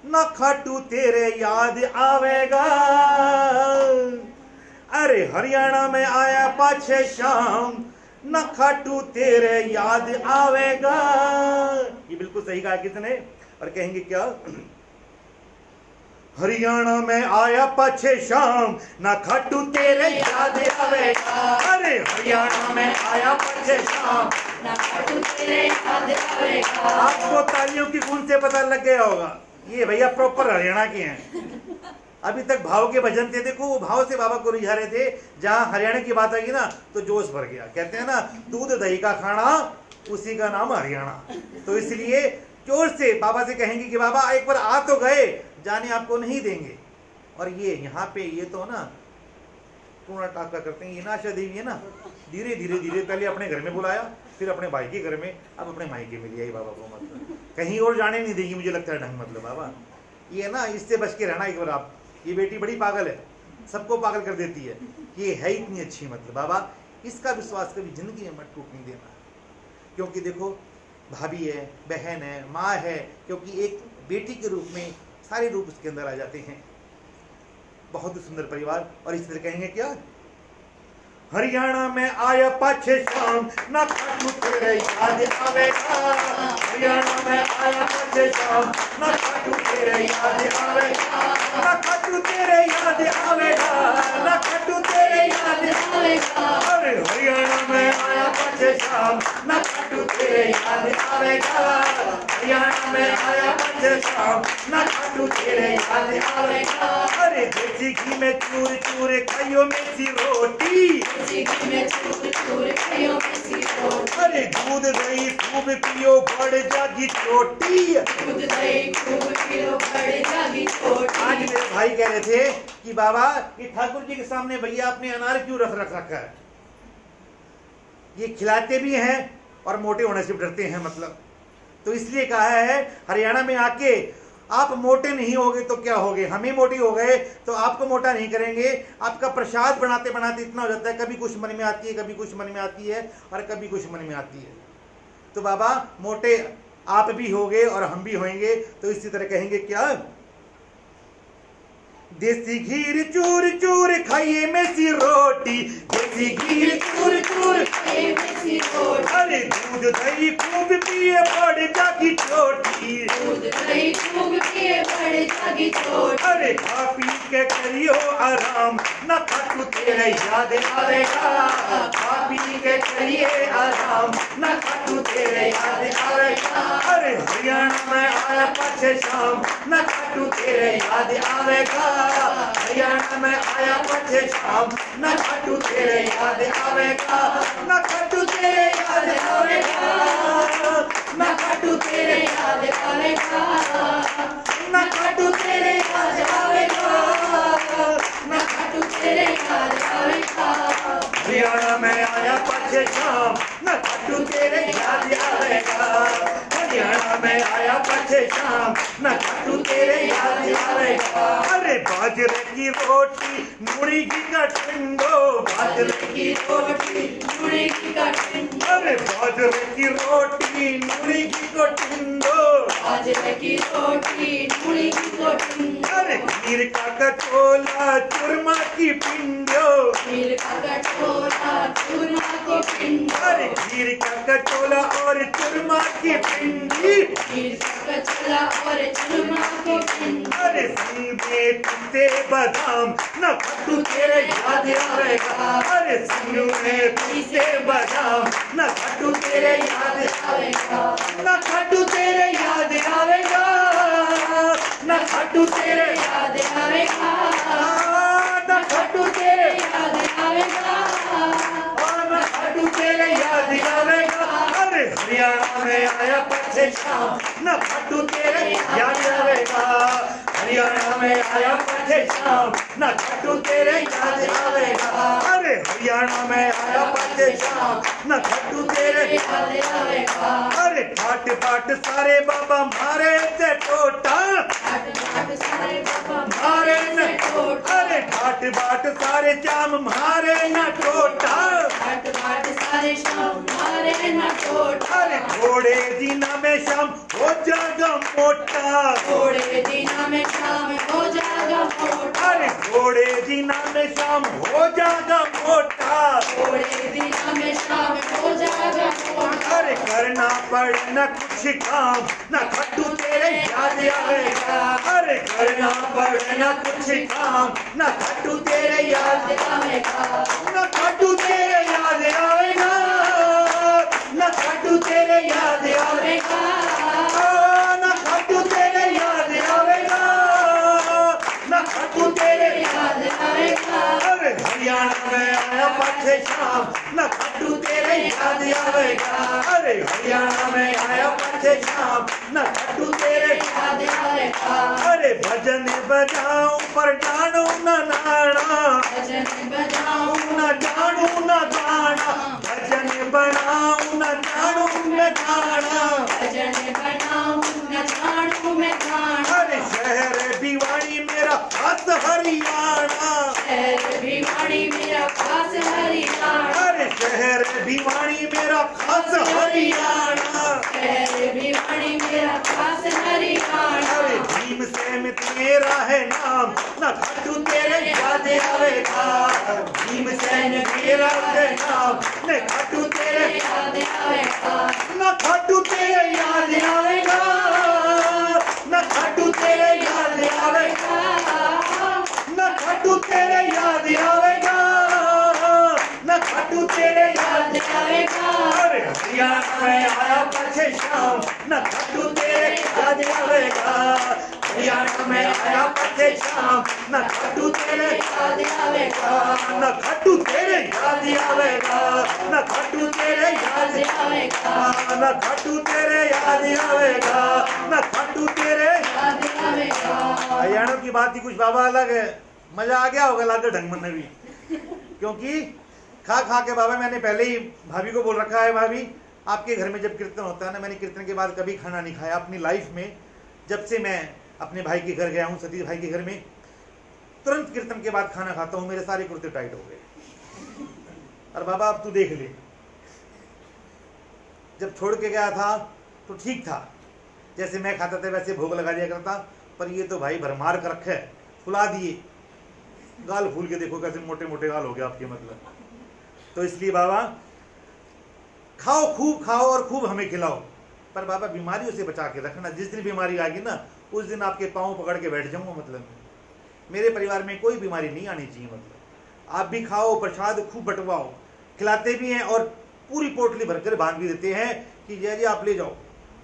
ना खाटू तेरे याद आवेगा, अरे हरियाणा में आया पाछे शाम, ना खाटू तेरे याद आवेगा। ये बिल्कुल सही कहा किसने। और कहेंगे क्या, हरियाणा में आया पाछे शाम, ना खाटू तेरे याद आवेगा, अरे हरियाणा में आया पाछे शाम,
ना खाटू तेरे याद आवेगा।
आपको तालियों की गूंज से पता लग गया होगा ये भैया प्रॉपर हरियाणा के हैं। अभी तक भाव के भजन थे, देखो वो भाव से बाबा को रिझा रहे थे, जहां हरियाणा की बात आई ना तो जोश भर गया। कहते हैं ना दूध दही का खाना उसी का नाम हरियाणा। तो इसलिए जोर से बाबा से कहेंगे कि बाबा एक बार आ तो गए, जाने आपको नहीं देंगे। और ये यहाँ पे ये तो ना टूना टाका करते हैं, ये ना आशा देवी है ना, धीरे धीरे धीरे पहले अपने घर में बुलाया, फिर अपने भाई के घर में, अब अपने मायके में लिया। बाबा को मतलब कहीं और जाने नहीं देगी, मुझे लगता है ढंग। मतलब बाबा ये ना इससे बच के रहना एक बार आप। ये बेटी बड़ी पागल है, सबको पागल कर देती है, ये है इतनी अच्छी। मतलब बाबा इसका विश्वास कभी जिंदगी में मत टूटने देना, क्योंकि देखो भाभी है, बहन है, माँ है, क्योंकि एक बेटी के रूप में सारे रूप उसके अंदर आ जाते हैं। बहुत ही सुंदर परिवार। और इस तरह कहेंगे क्या, हरियाणा में आया पाछे शाम, ना खाटू तेरे याद आवेगा, हरियाणा में आया पाछे शाम, ना खाटू तेरे याद आवेगा, ना खाटू तेरे याद आवेगा, ना खाटू तेरे याद आवेगा, अरे हरियाणा में आया पाछे शाम, ना खाटू तेरे याद आवेगा, हरियाणा में आया पाछे शाम, ना खाटू तेरे याद आवेगा, अरे देसी घी में चूर चूर खाइयो मेथी रोटी, अरे दूध दही खूब पियो बढ़ जागी चोटी। आज मेरे भाई कह रहे थे कि बाबा ये ठाकुर जी के सामने भैया आपने अनार क्यों रख रखा है, ये खिलाते भी हैं और मोटे होने से डरते हैं। मतलब तो इसलिए कहा है हरियाणा में आके आप मोटे नहीं होगे तो क्या होगे, हम ही मोटे हो गए तो आपको मोटा नहीं करेंगे। आपका प्रसाद बनाते बनाते इतना हो जाता है, कभी कुछ मन में आती है, कभी कुछ मन में आती है और कभी कुछ मन में आती है। तो बाबा मोटे आप भी होगे और हम भी होंगे, तो इसी तरह कहेंगे क्या, देसी घीर चूर चूर खाइए मेसी रोटी, देसी घीर चूर चूर
खाइए मेसी रोटी।
अरे दूध दही खूब पिए बढ़ जागी चोटी,
दूध दही खूब पिए बढ़ जागी चोटी।
अरे खा पी के करियो आराम, न खाटू तेरे याद आवेगा, खा पी के करिए आराम, न खाटू तेरे याद आवेगा। अरे हरियाणा में आया पछे शाम, न खाटू तेरे याद आवेगा, हरियाणा में आया पछे शाम, न खाटू तेरे याद आवेगा, न खाटू तेरे याद आवेगा,
न खाटू तेरे याद आवेगा,
न खाटू तेरे याद आवेगा,
न खाटू तेरे याद आवेगा।
हरियाणा में आया पछे शाम, न खाटू तेरे याद आवेगा, हरियाणा में आया पछे शाम, न खाटू तेरे याद आवेगा। अरे बाजरे की रोटी मुर्गी का टिंडो, बाजरे
की रोटी मुर्गी का टिंडो,
अरे बाजरे की रोटी मुर्गी को टिंडो,
बाजरे की रोटी मुर्गी को टिंडो।
अरे खीर का कटोला चूरमा की पिंडो,
खीर का कटोरा चूरमा की पिंडो,
अरे खीर का कटोला और चूरमा की पिंडी,
खीर का कचला और चूरमा की पिंडो।
अरे संग में पिस्ते बादाम, न खाटू तेरे याद आवेगा, अरे संग में पिस्ते बादाम, न खाटू तेरे याद
आवेगा,
न खाटू तेरे याद आवेगा, न खाटू तेरे
याद आवेगा,
न खाटू तेरे
याद आवेगा,
न खाटू तेरे याद आवेगा। अरे हरियाणा में आया पछे शाम, न खाटू तेरे याद आवेगा, हरियाणा में आया पछे शाम, न खाटू तेरे याद आवेगा। अरे हरियाणा में आया पछे शाम, न खाटू तेरे
याद आवेगा।
अरे ठाट बाट सारे बाबा मारे से टोटा,
ठाट बाट सारे बाबा
मारे न
टोटा,
अरे ठाट बाट सारे जाम मारे न टोटा,
ठाट बाट सारे शाम मारे न टोटा।
अरे घोड़े दीना में शाम हो जागा मोटा,
थोड़े दिना में शाम हो जाएगा मोटा,
अरे घोड़े दीना में शाम हो जागा मोटा,
थोड़े दिना में शाम हो जाएगा मोटा।
अरे करना पड़े न कुछ काम, न खाटू तेरे याद आवेगा, अरे करना पड़े न कुछ काम, न खाटू तेरे याद
आवेगा,
न खाटू तेरे याद आवेगा, न खाटू तेरे याद आवेगा, न खाटू तेरे याद आवेगा, न खाटू तेरे
याद आवेगा।
अरे हरियाणा में आया पछे शाम, न खाटू तेरे याद आवेगा, अरे हरियाणा में आया पछे शाम, न खाटू तेरे
याद आवेगा,
अरे भजन बजाऊं पर जानू न नाना,
भजन बजाऊं
न जानू न गाना, भजन बनाऊं न जानू न गाना,
भजन बनाऊं न जानू मैं गाना।
अरे शहर भिवाड़ी मेरा खास हरियाणा,
शहर भिवाड़ी मेरा खास हरियाणा,
अरे शहर भिवाड़ी मेरा खास हरियाणा,
शहर भिवाड़ी मेरा खास हरियाणा।
अरे भीमसेन तेरा है नाम, न खाटू तेरे याद आवेगा, भीमसेन तेरा है नाम, न खाटू तेरे
याद आवेगा,
न खाटू तेरे याद आवेगा, न खाटू तेरे याद आवेगा, न खाटू तेरे याद आवेगा, न खाटू तेरे याद
आवेगा।
अरे हरियाणा में आया पछे शाम, न खाटू तेरे याद आवेगा, हरियाणा में आया पछे शाम, न खाटू तेरे
याद आवेगा,
न खाटू तेरे याद आवेगा, न खाटू तेरे याद
आवेगा,
न खाटू तेरे याद आवेगा, न खाटू तेरे
याद आवेगा।
हरियाणा की बात ही कुछ बाबा अलग है, मजा आ गया होगा लागे ढंग मन भी, क्योंकि खा खा के बाबा मैंने पहले ही भाभी को बोल रखा है, भाभी आपके घर में जब कीर्तन होता है ना, मैंने कीर्तन के बाद कभी खाना नहीं खाया अपनी लाइफ में। जब से मैं अपने भाई के घर गया हूँ, सतीश भाई के घर में, तुरंत कीर्तन के बाद खाना खाता हूँ, मेरे सारे कुर्ते टाइट हो गए। और बाबा अब तू देख ले, जब छोड़ के गया था तो ठीक था, जैसे मैं खाता था वैसे भोग लगा दिया करता, पर ये तो भाई भरमार कर रखे, फुला दिए, गाल फूल के देखो कैसे मोटे मोटे गाल हो गए आपके, मतलब। तो इसलिए बाबा खाओ, खूब खाओ और खूब हमें खिलाओ, पर बाबा बीमारियों से बचा के रखना। जिस दिन बीमारी आएगी ना, उस दिन आपके पाँव पकड़ के बैठ जाऊंगा, मतलब मेरे परिवार में कोई बीमारी नहीं आनी चाहिए। मतलब आप भी खाओ, प्रसाद खूब बंटवाओ, खिलाते भी हैं और पूरी पोटली भरकर बांध भी देते हैं कि जय जी आप ले जाओ,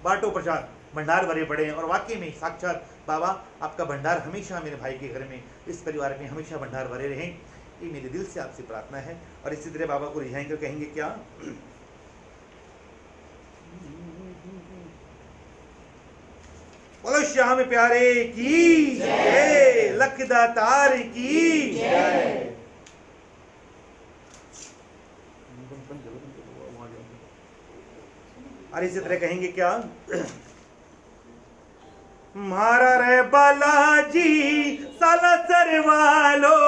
बांटो प्रसाद, भंडार भरे पड़े हैं। और वाकई में साक्षात बाबा आपका भंडार हमेशा मेरे भाई के घर में, इस परिवार में हमेशा भंडार भरे रहें, ये मेरे दिल से आपसे प्रार्थना है। और इसी तरह बाबा को रिझाएंगे, कहेंगे क्या, बोलो श्याम प्यारे की जय, लखदातार की जय। और इसी तरह कहेंगे क्या, मारा रे बालाजी सालासर वालो,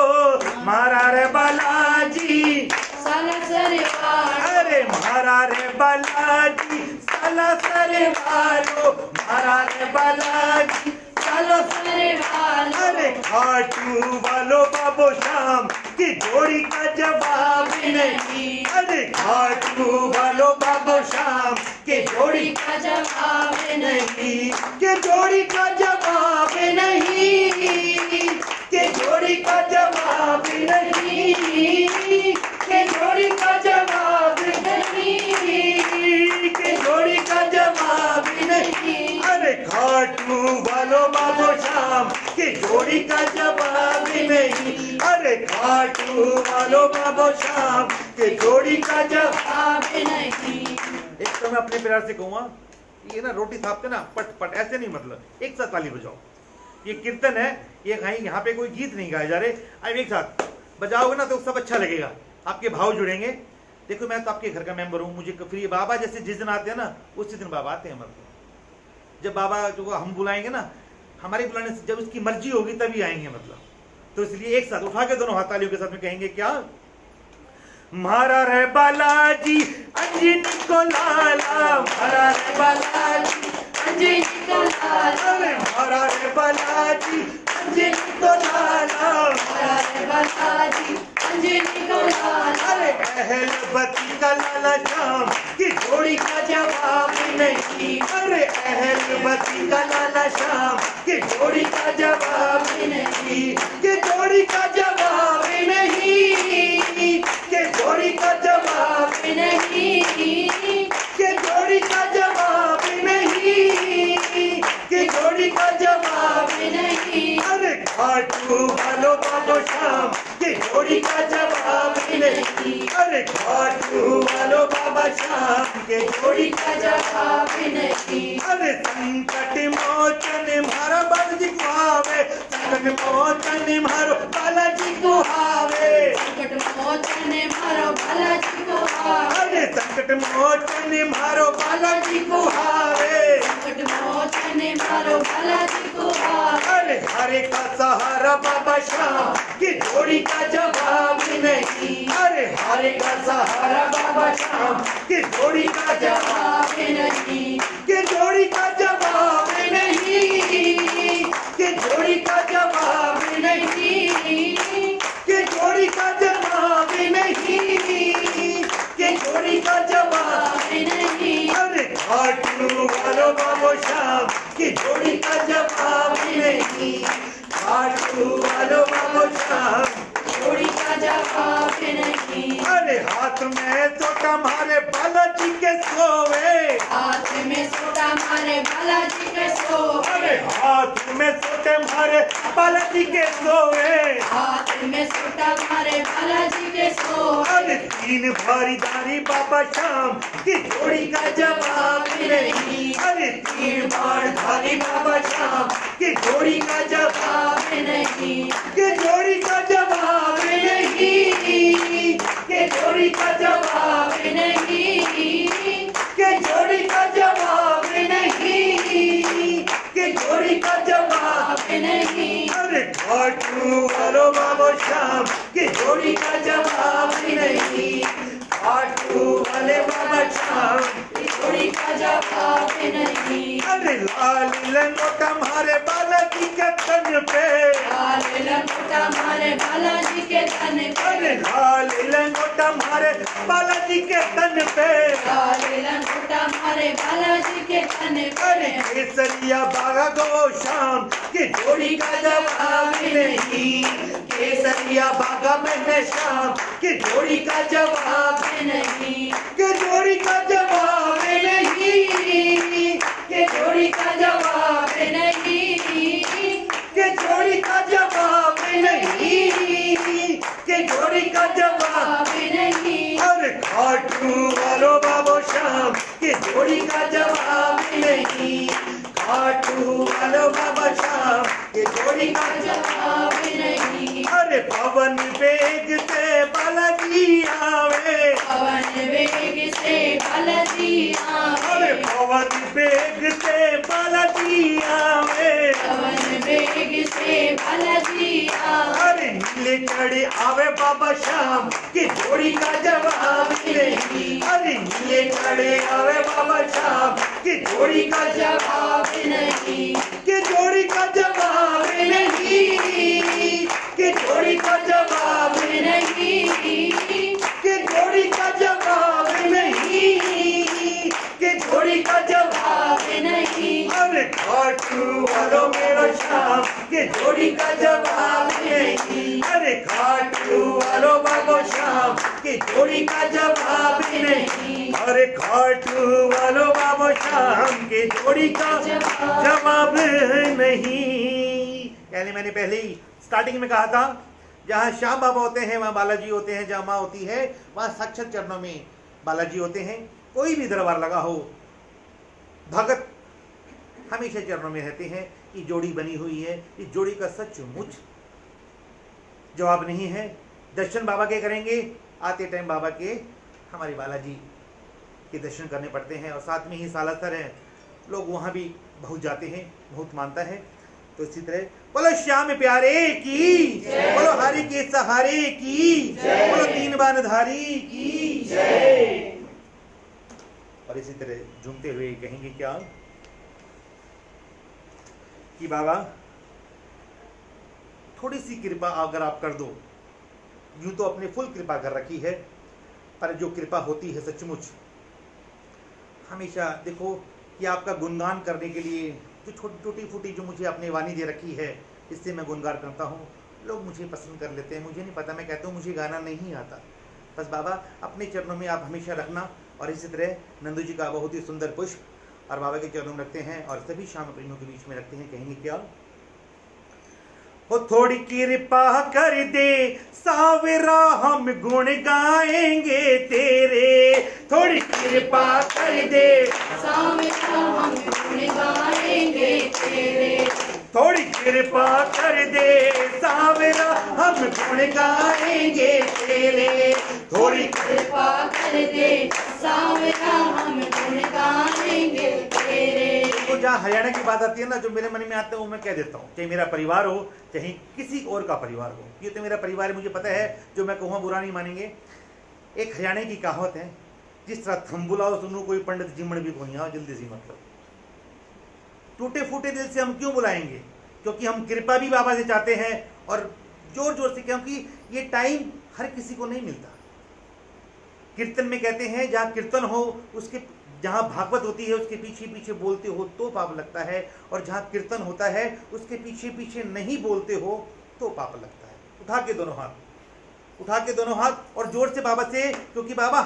मारा रे बालाजी
सालासर वालो,
अरे मारा रे बालाजी सालासर वालो, मारा रे बालाजी
सालासर वालो,
अरे खाटू वालो बाबो श्याम की जोड़ी का जवाब नहीं, अरे खाटू वालो बाबो श्याम के जोड़ी
का जवाब नहीं,
के जोड़ी का जवाब नहीं, के जोड़ी का जवाब नहीं,
के जोड़ी का जवाब नहीं,
के जोड़ी का जवाब नहीं, अरे खाटू वालो बाबो श्याम के जोड़ी का जवाब नहीं, अरे खाटू वालो बाबो श्याम के जोड़ी का जवाब
नहीं।
एक तो मैं अपने प्यार से कहूँगा, ये ना रोटी थापते ना पट पट ऐसे नहीं, मतलब एक साथ ताली बजाओ। ये कीर्तन है, ये कहीं यहाँ पे कोई गीत नहीं गाए जा रहे, अब एक साथ बजाओगे ना तो सब अच्छा लगेगा, आपके भाव जुड़ेंगे। देखो मैं तो आपके घर का मेंबर हूँ, मुझे फिर ये बाबा जैसे जिस दिन आते हैं ना उसी दिन बाबा आते हैं, मतलब जब बाबा जो हम बुलाएंगे ना, हमारे बुलाने से जब उसकी मर्जी होगी तभी आएंगे, मतलब। तो इसलिए एक साथ उठा के दोनों हाथ तालियों के साथ में कहेंगे क्या, मारा रे बालाजी अंजनी को लाला, मारा रे बालाजी
अंजनी को लाला,
अरे मारा रे बालाजी अंजनी को लाला,
मारा रे बालाजी अंजनी को लाला,
अरे अहलबती का लाला श्याम की जोड़ी का जवाब नहीं, अरे अहलबती का लाला श्याम की जोड़ी का जवाब नहीं, के जोड़ी का जवाब नहीं, के जोड़ी का जवाब
नहीं,
के जोड़ी का जवाब नहीं, के जोड़ी का जवाब
नहीं,
अरे खाटू वालो बाबो श्याम के जोड़ी का जवाब नहीं, अरे खाटू वालो बाबा श्याम के जोड़ी का
जवाब नहीं,
अरे संकट मोचन मारो बालाजी को आवे, संकट मोचन मारो बालाजी को आवे,
संकट मोचन मारो बालाजी को आवे,
अरे संकट मोचन मारो बालाजी को आवे,
संकट मोचन मारो बालाजी को आवे,
अरे हरे का सहारा बाबा श्याम की जोड़ी का जवाब नहीं, अरे हरे का सहारा बाबा श्याम की जोड़ी का जवाब
नहीं,
के जोड़ी का जवाब नहीं, के जोड़ी का जवाब नहीं, के जोड़ी का जवाब नहीं, के जोड़ी का जवाब
नहीं,
अरे खाटू वालो बाबो श्याम की जोड़ी का जवाब नहीं, खाटू वालो बाबो श्याम
जोड़ी का जवाब नहीं,
अरे हाथ में सोटा मारे बालाजी के सोवे,
हाथ में सोटा मारे बालाजी के सोवे,
अरे हाथ में सोटे मारे बालाजी के सोवे,
हाथ में सोटा मारे बालाजी के सोवे,
अरे तीन भारीदारी बाबा श्याम की जोड़ी का जवाब नहीं, अरे तीन भारीदारी बाबा श्याम की जोड़ी का जवाब
नहीं,
के जोड़ी का जवाब नहीं, के जोड़ी का जवाब
नहीं,
के जोड़ी का जवाब
नहीं।
अरे खाटू वालो बाबा श्याम की जोड़ी का जवाब नहीं। खाटू वाले बाबा श्याम
की जोड़ी का जवाब नहीं।
अरे लाल लंगोटा हमारे बालाजी के तन पे,
लाल लंगोटा हमारे बालाजी के तन पे,
अरे लाल लंगोटा हमारे बालाजी के तन पे,
लाल लंगोटा हमारे बालाजी के तन
अरे
पे।
केसरिया बागा गो श्याम की जोड़ी का जवाब नहीं। केसरिया बागा में श्याम की जोड़ी का जवाब
नहीं।
के जोड़ी का जवाब
नहीं। के जोड़ी का जवाब नहीं।
के जोड़ी का जवाब नहीं। के जोड़ी का जवाब
नहीं।
अरे खाटू वालो बाबो श्याम के जोड़ी का जवाब नहीं। खाटू वालो बाबा श्याम के जोड़ी का
जवाब नहीं।
अरे पवन वेग से बालाजी आवे,
पवन वेग से बालाजी
अरे
आवे,
पवन वेग से बालाजी आवे,
पवन वेग से बालाजी आवे।
अरे नीले चढ़े आवे बाबा श्याम की जोड़ी का जवाब नहीं। अरे नीले चढ़े आवे बाबा श्याम की जोड़ी का
जवाब नहीं।
के जोड़ी का जवाब नहीं। के जोड़ी का जवाब
नहीं।
के जोड़ी का जवाब नहीं। के जोड़ी का जवाब
नहीं।
अरे खाटू वालो मेरा श्याम के जोड़ी का जवाब नहीं। अरे खाटू वालो बाबो श्याम के जोड़ी का जवाब नहीं। अरे खाटू वालो बाबो श्याम के जोड़ी का जवाब नहीं। यानी मैंने पहले ही स्टार्टिंग में कहा था, जहाँ श्याम बाबा होते हैं वहाँ बालाजी होते हैं, जहाँ माँ होती है वहाँ साक्षात चरणों में बालाजी होते हैं। कोई भी दरबार लगा हो, भगत हमेशा चरणों में रहते हैं। ये जोड़ी बनी हुई है, इस जोड़ी का सचमुच जवाब नहीं है। दर्शन बाबा के करेंगे, आते टाइम बाबा के हमारे बालाजी के दर्शन करने पड़ते हैं। और साथ में ही सालासर है, लोग वहाँ भी बहुत जाते हैं, बहुत मानता है। तो इसी तरह बोलो श्याम प्यारे की, बोलो हरि के सहारे की, बोलो तीन बानधारी की जय। और इसी तरह झूमते हुए कहेंगे क्या कि बाबा थोड़ी सी कृपा अगर आप कर दो, यूं तो अपने फुल कृपा कर रखी है, पर जो कृपा होती है सचमुच हमेशा देखो कि आपका गुणगान करने के लिए जो छोटी टूटी फूटी जो मुझे अपनी वाणी दे रखी है, इससे मैं गुणगान करता हूँ। लोग मुझे पसंद कर लेते हैं, मुझे नहीं पता, मैं कहता हूँ मुझे गाना नहीं आता। बस बाबा अपने चरणों में आप हमेशा रखना। और इसी तरह नंदू जी का बहुत ही सुंदर पुष्प और बाबा के चरणों में रखते हैं और सभी श्याम प्रेमियों के बीच में रखते हैं। कहेंगे क्या हो थोड़ी कृपा कर दे सावरा, हम गुण गाएंगे तेरे। थोड़ी कृपा कर दे
सावरा, हम गुण गाएंगे तेरे।
थोड़ी कृपा कर दे सावरा, हम गुण गाएंगे तेरे। थोड़ी
कृपा कर दे सावरा, हम गुण गाएंगे तेरे।
तो जहाँ हरियाणा की बात आती है ना, जो मेरे मन में आता है वो मैं कह देता हूँ, चाहे मेरा परिवार हो चाहे किसी और का परिवार हो। ये तो मेरा परिवार है, मुझे पता है, जो मैं कहूँगा बुरा नहीं मानेंगे। एक हरियाणा की कहावत है, जिस तरह थम बुलाओ सुनो कोई पंडित जिमण भी कोई आओ जल्दी से। मतलब टूटे फूटे दिल से हम क्यों बुलाएंगे? क्योंकि हम कृपा भी बाबा से चाहते हैं और जोर जोर से, क्योंकि ये टाइम हर किसी को नहीं मिलता। कीर्तन में कहते हैं जहाँ कीर्तन हो उसके, जहाँ भागवत होती है उसके पीछे पीछे बोलते हो तो पाप लगता है, और जहाँ कीर्तन होता है उसके पीछे पीछे नहीं बोलते हो तो पाप लगता है। उठा के दोनों हाथ, उठा के दोनों हाथ और जोर से बाबा से, क्योंकि बाबा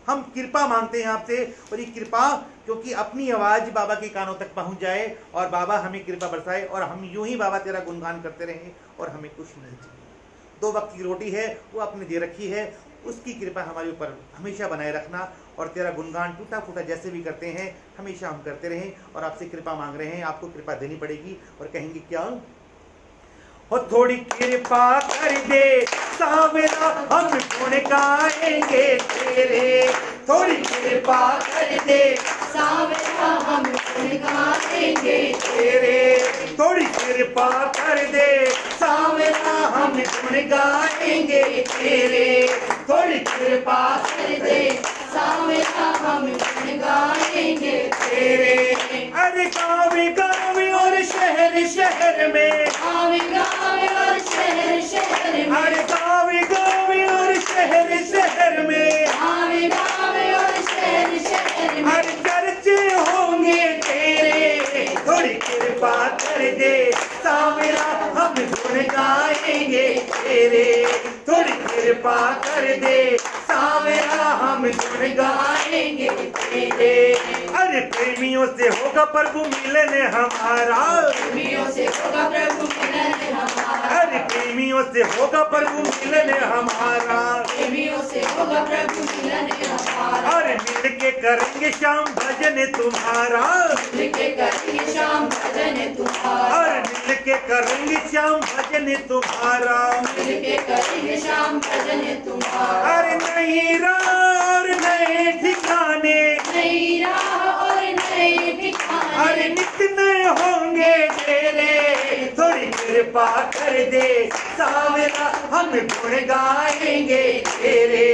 हम कृपा मांगते हैं आपसे। और ये कृपा क्योंकि अपनी आवाज बाबा के कानों तक पहुंच जाए और बाबा हमें कृपा बरसाए और हम यूं ही बाबा तेरा गुणगान करते रहें और हमें कुछ नहीं चाहिए। 2 वक्त की रोटी है वो आपने दे रखी है, उसकी कृपा हमारे ऊपर हमेशा बनाए रखना। और तेरा गुणगान टूटा फूटा जैसे भी करते हैं हमेशा हम करते रहें और आपसे कृपा मांग रहे हैं, आपको कृपा देनी पड़ेगी। और कहेंगे क्या हो थोड़ी कृपा कर दे सावरा, हम गुण गाएंगे तेरे। थोड़ी कृपा कर दे
सावरा, हम गुण गाएंगे
तेरे, थोड़ी कृपा कर दे सांवरा हम गुण गाएंगे तेरे, थोड़ी कृपा
कर दे सांवरा हम गुण गाएंगे
तेरे। अरे गाँव गाँव और शहर शहर में,
गाँव गाँव और शहर शहर में,
अरे गाँव गाँव और शहर शहर में,
गाँव गाँव और शहर शहर में,
अरे चर्चे होंगे तेरे, थोड़ी कृपा कर दे सांवरा हम गुण गाएंगे तेरे, थोड़ी कृपा कर दे सांवरा हम गुण गाएंगे तेरे। अरे प्रेमियों से होगा प्रभु मिलन हमारा,
प्रेमियों से होगा प्रभु मिलन हमारा,
अरे प्रेमियों से होगा प्रभु मिलन हमारा,
प्रेमियों से होगा प्रभु मिलन हमारा,
अरे मिल के करेंगे शाम भजन तुम्हारा,
मिल के करेंगे शाम भजन तुम्हारा,
अरे मिल के करेंगे शाम भजन तुम्हारा,
मिल के करेंगे शाम भजन तुम्हारा।
अरे नहीं राह और नए ठिकाने,
नई राह और नए ठिकाने,
अरे नित नए होंगे तेरे, थोड़ी कृपा कर दे सांवरा हम गुण गाएंगे तेरे,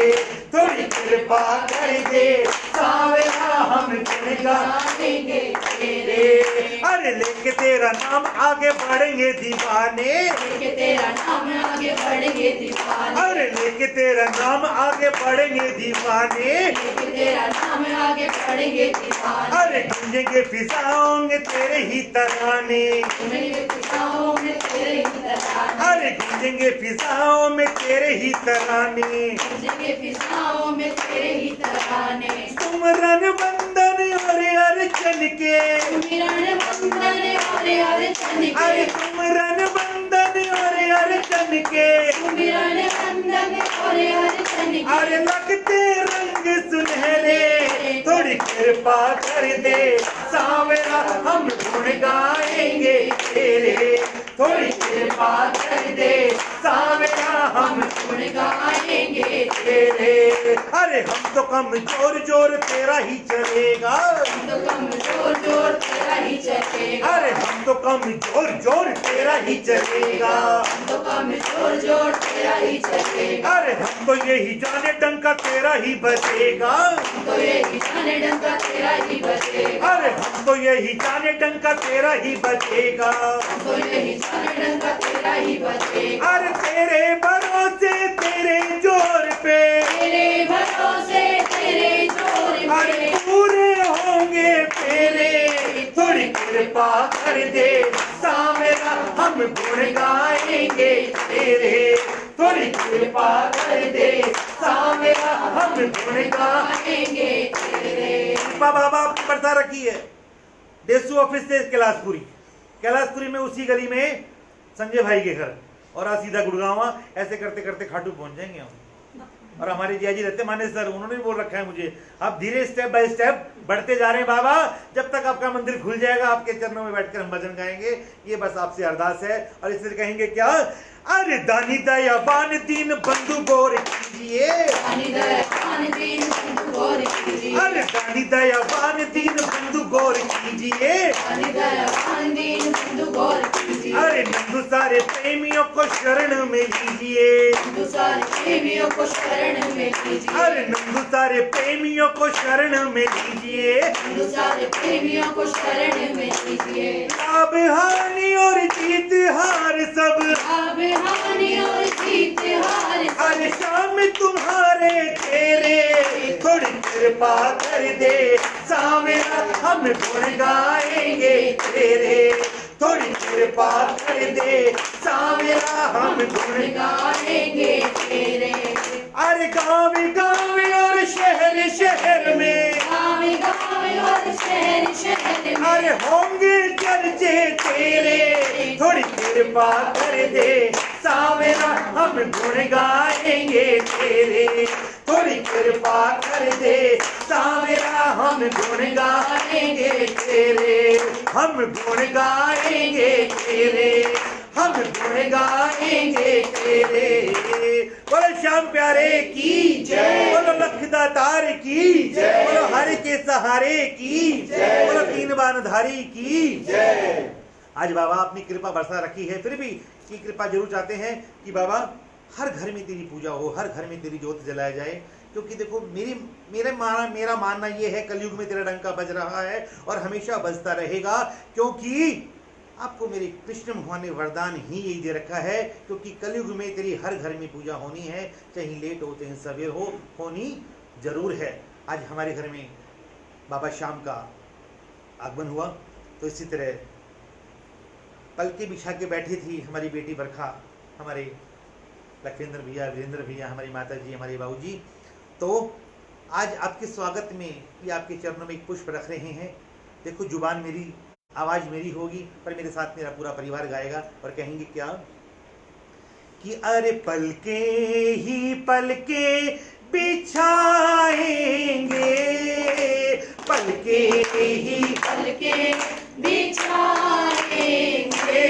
थोड़ी कृपा कर दे सांवरा हम गुण गाएंगे तेरे। अरे लेके तेरा नाम आगे बढ़ेंगे दीवाने,
लेके तेरा नाम आगे बढ़ेंगे दीवाने,
अरे लेके तेरा नाम आगे बढ़ेंगे दीवाने,
लेके तेरा नाम आगे बढ़ेंगे दीवाने,
अरे गूंजेंगे फिजाओं में तेरे ही तराने,
मेरे पिताओं में तेरे ही तराने,
अरे गूंजेंगे फिजाओं में तेरे ही तराने,
गूंजेंगे फिजाओं में तेरे ही तराने,
सुमरन बंदन और अर्चन के,
सुमिरन वंदन और अर्चन के,
अरे सुमरन बंदन और अर्चन के,
सुमिरन वंदन और अर्चन के,
अरे लगते रंग सुनहरे, थोड़ी कृपा कर दे सांवरा हम गुण गाएंगे तेरे, थोड़ी कृपा कर दे सांवरा हम
गुण गाएंगे
तेरे। अरे हम तो कम जोर जोर तेरा ही चलेगा,
तो कम जोर जोर तेरा ही चलेगा,
अरे हम तो कम जोर जोर तेरा ही चलेगा,
तो कम जोर जोर तेरा ही चलेगा,
अरे हम तो यही जाने डंका तेरा ही बचेगा,
तो ये जाने डंका तेरा ही बचेगा,
अरे हम तो यही जाने डंका तेरा ही बचेगा,
तो ये जाने डंका तेरा ही बचेगा,
अरे तेरे भरोसे तेरे जोर पे,
तेरे भरोसे तेरे जोर
अरे
पे,
पूरे होंगे तेरे, थोड़ी कृपा कर दे सांवरा हम गुण गाएंगे तेरे, थोड़ी कृपा कर दे सांवरा हम गुण
गाएंगे तेरे।
बाबा आपकी बरसा रखी है डेसू ऑफिस से कैलाशपुरी, कैलाशपुरी में उसी गली में संजय भाई के घर, और आज सीधा गुड़गांव, ऐसे करते करते खाटू पहुंच जाएंगे हम। और हमारे जिया जी रहते माने सर, उन्होंने भी बोल रखा है मुझे, आप धीरे स्टेप बाय स्टेप बढ़ते जा रहे हैं बाबा, जब तक आपका मंदिर खुल जाएगा आपके चरणों में बैठकर हम भजन गाएंगे, ये बस आपसे अरदास है। और इसलिए कहेंगे क्या, अरे दानी दयावान दीन बंधु गौर कीजिए,
दानी दयावान दीन बंधु गौर कीजिए,
अरे दानी दयावान दीन बंधु गौर कीजिए,
दानी दयावान दीन बंधु गौर कीजिए,
अरे नंदू सारे प्रेमियों को शरण में लीजिए,
हिंदू सारे प्रेमियों को शरण में लीजिए,
अरे नंदू सारे प्रेमियों को शरण में लीजिए,
हिंदू सारे प्रेमियों को शरण में लीजिए,
लाभ हानि और जीत हार सब,
अब हानि और जीत हार
अरे शाम तुम्हारे तेरे, थोड़ी कृपा कर दे सांवरा हम गुण गाएंगे तेरे, थोड़ी कृपा कर दे सांवरा हम गुण
गाएंगे तेरे।
अरे गाँव गाँव और शहर शहर में,
गाँव गाँव और शहर शहर में,
अरे होंगे चर्चे तेरे, थोड़ी कृपा कर दे सांवरा हम गुण गाएंगे तेरे, थोड़ी कृपा कर दे सांवरा हम गुण गाएंगे तेरे, हम गुण गाएंगे तेरे, हम गुण गाएंगे तेरे। बोलो श्याम प्यारे की जय, बोलो लखदातार की जय, बोलो हरि के सहारे की जय, बोलो तीन बाणधारी की जय। आज बाबा अपनी कृपा बरसा रखी है, फिर भी की कृपा जरूर चाहते हैं कि बाबा हर घर में तेरी पूजा हो, हर घर में तेरी ज्योत जलाया जाए। क्योंकि देखो मेरा मानना ये है, कलयुग में तेरा डंका बज रहा है और हमेशा बजता रहेगा, क्योंकि आपको मेरे कृष्ण भगवान ने वरदान ही यही दे रखा है। क्योंकि कलयुग में तेरी हर घर में पूजा होनी है, चाहे लेट हो चाहे सवेर हो, होनी जरूर है। आज हमारे घर में बाबा श्याम का आगमन हुआ, तो इसी तरह पलके बिछा के बैठी थी हमारी बेटी बरखा, हमारे लखविंद्र भैया, वीरेंद्र भैया, हमारी माता जी, हमारे बाबू जी। तो आज आपके स्वागत में ये आपके चरणों में एक पुष्प रख रहे हैं। देखो जुबान मेरी, आवाज मेरी होगी, पर मेरे साथ मेरा पूरा परिवार गाएगा और कहेंगे क्या कि अरे पलके ही पलके बिछाएंगे, पलके ही
पलके बिछाएंगे,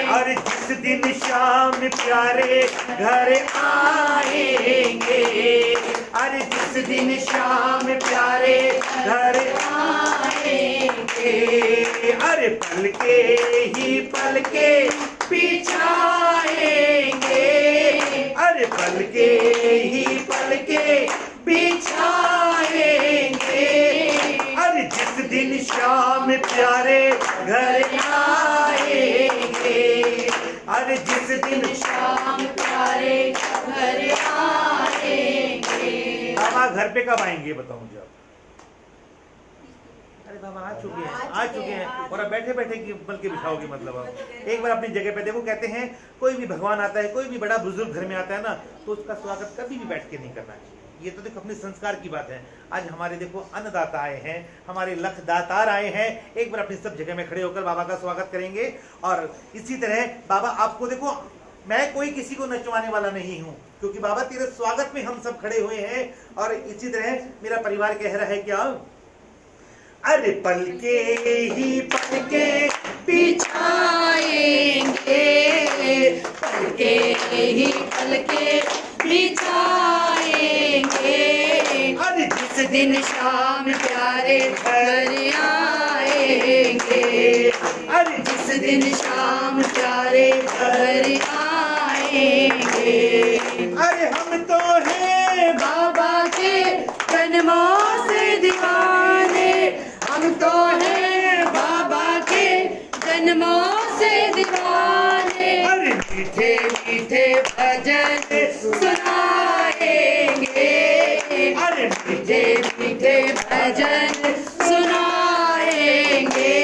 और जिस दिन श्याम प्यारे घर आएंगे, अरे जिस दिन श्याम प्यारे घर आएंगे, अरे पलके ही पलके बिछाएंगे, अरे पलके ही पलके बिछाएंगे, अरे जिस दिन श्याम प्यारे घर आएंगे, अरे जिस दिन
श्याम प्यारे घर आएंगे।
बाबा घर पे कब आएंगे बताओ मुझे आप? अरे बाबा आ चुके हैं और अब बैठे बैठे की बल्कि बिछाओगे मतलब आप एक बार अपनी जगह पे देखो। कहते हैं कोई भी भगवान आता है, कोई भी बड़ा बुजुर्ग घर में आता है ना, तो उसका स्वागत कभी भी बैठ के नहीं करना चाहिए। ये तो देखो अपने संस्कार की बात है। आज हमारे देखो अन्नदाता आए हैं, हमारे लखदातार आए हैं, एक बार अपनी सब जगह में खड़े होकर बाबा का स्वागत करेंगे। और इसी तरह बाबा आपको देखो, मैं कोई किसी को नचवाने वाला नहीं हूं, क्योंकि बाबा तेरे स्वागत में हम सब खड़े हुए हैं। और इसी तरह मेरा परिवार कह रहा है क्या, अरे पलके ही पलके
बिछाएंगे, पलके ही पलके बिछाएंगे,
अरे
जिस दिन श्याम प्यारे घर आएंगे,
अरे
जिस दिन श्याम प्यारे घर आएंगे।
अरे हम तो हैं
बाबा के जन्मों से दीवाने, हम तो हैं बाबा के जन्मों से दीवाने,
अरे
मीठे मीठे भजन सुनाएंगे,
अरे
मीठे मीठे भजन सुनाएंगे,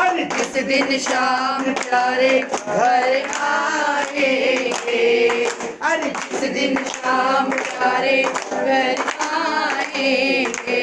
अरे
जिस दिन श्याम प्यारे घर आएंगे,
अरे
जिस दिन श्याम प्यारे घर आएंगे।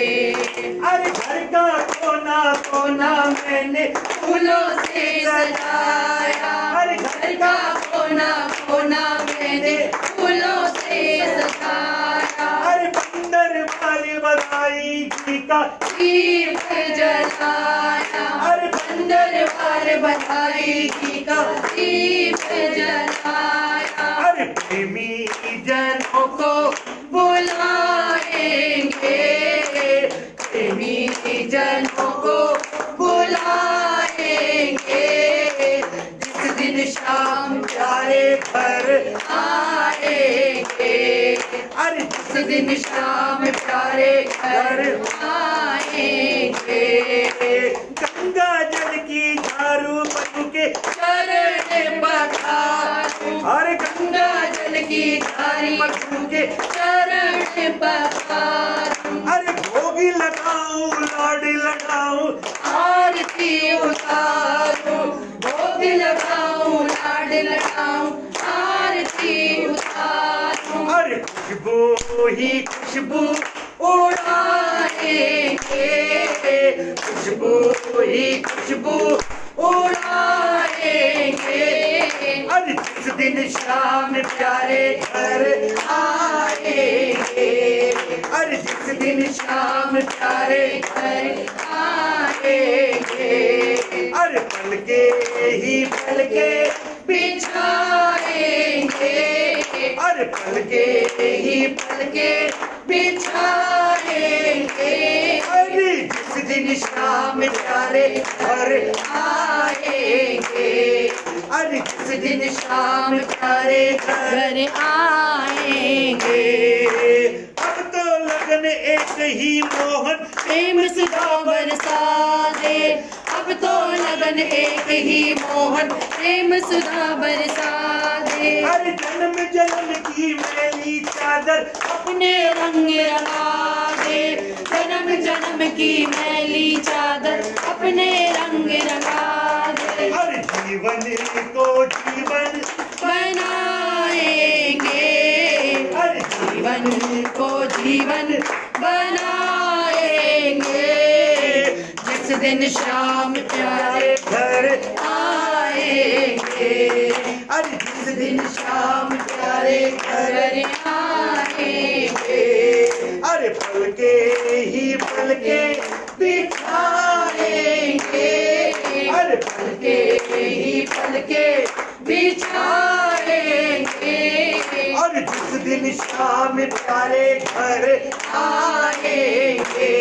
अरे घर का कोना कोना मैंने
फूलों से सजाया,
अरे
घर का कोना कोना मैंने फूलों से सजाया,
अरे बंदर वाली बधाई जी का
दीप जलाया,
अरे
बंदर वार बधाई जी का दीप जलाया,
अरे प्रेमी जनों को
बुलाएंगे, प्रेमी जनों को बुलाएंगे, जिस दिन श्याम प्यारे घर आएंगे,
अरे
जिस दिन श्याम प्यारे घर आएंगे।
गंगा जल की झारू पशु के
चरण पखारूं,
अरे
गंगा जल की धारी
पशु के
चरण पखारूं,
अरे भोगी लगाऊं लाड़ी लगाऊं
आरती उतारूं, भोग लगाऊं लाड लगाऊं आरती उतारूं,
अरे खुशबू ही खुशबू
उड़ाएंगे,
खुशबू ही खुशबू
उड़ाएंगे,
अरे जिस दिन श्याम प्यारे घर आएंगे, अरे जिस दिन
श्याम प्यारे घर आएंगे,
अरे पलके ही पलके
बिछाएंगे,
अरे
पलके ही पलके बिछाएंगे।
अरे
जिस दिन शाम प्यारे घर आएंगे।
अरे
जिस दिन शाम प्यारे घर आएंगे।
अब तो लगन एक ही मोहन
प्रेम सुधा बरसा दे। अब तो लगन एक ही मोहन प्रेम सुधा बरसा दे।
हर जन्म जन्म की मैली चादर
अपने रंग रंगा दे। जन्म जन्म की मैली चादर अपने रंग रंगा दे।
हर जीवन को जीवन
बनाएंगे।
हर
जीवन को जीवन बनाएंगे। जिस दिन शाम प्यारे
घर
आएंगे।
अरे
जिस दिन शाम प्यारे घर आएंगे।
अरे पलके ही पलके
बिछाएंगे।
अरे
पलके ही पलके बिछाएंगे।
और जिस दिन शाम प्यारे घर
आएंगे।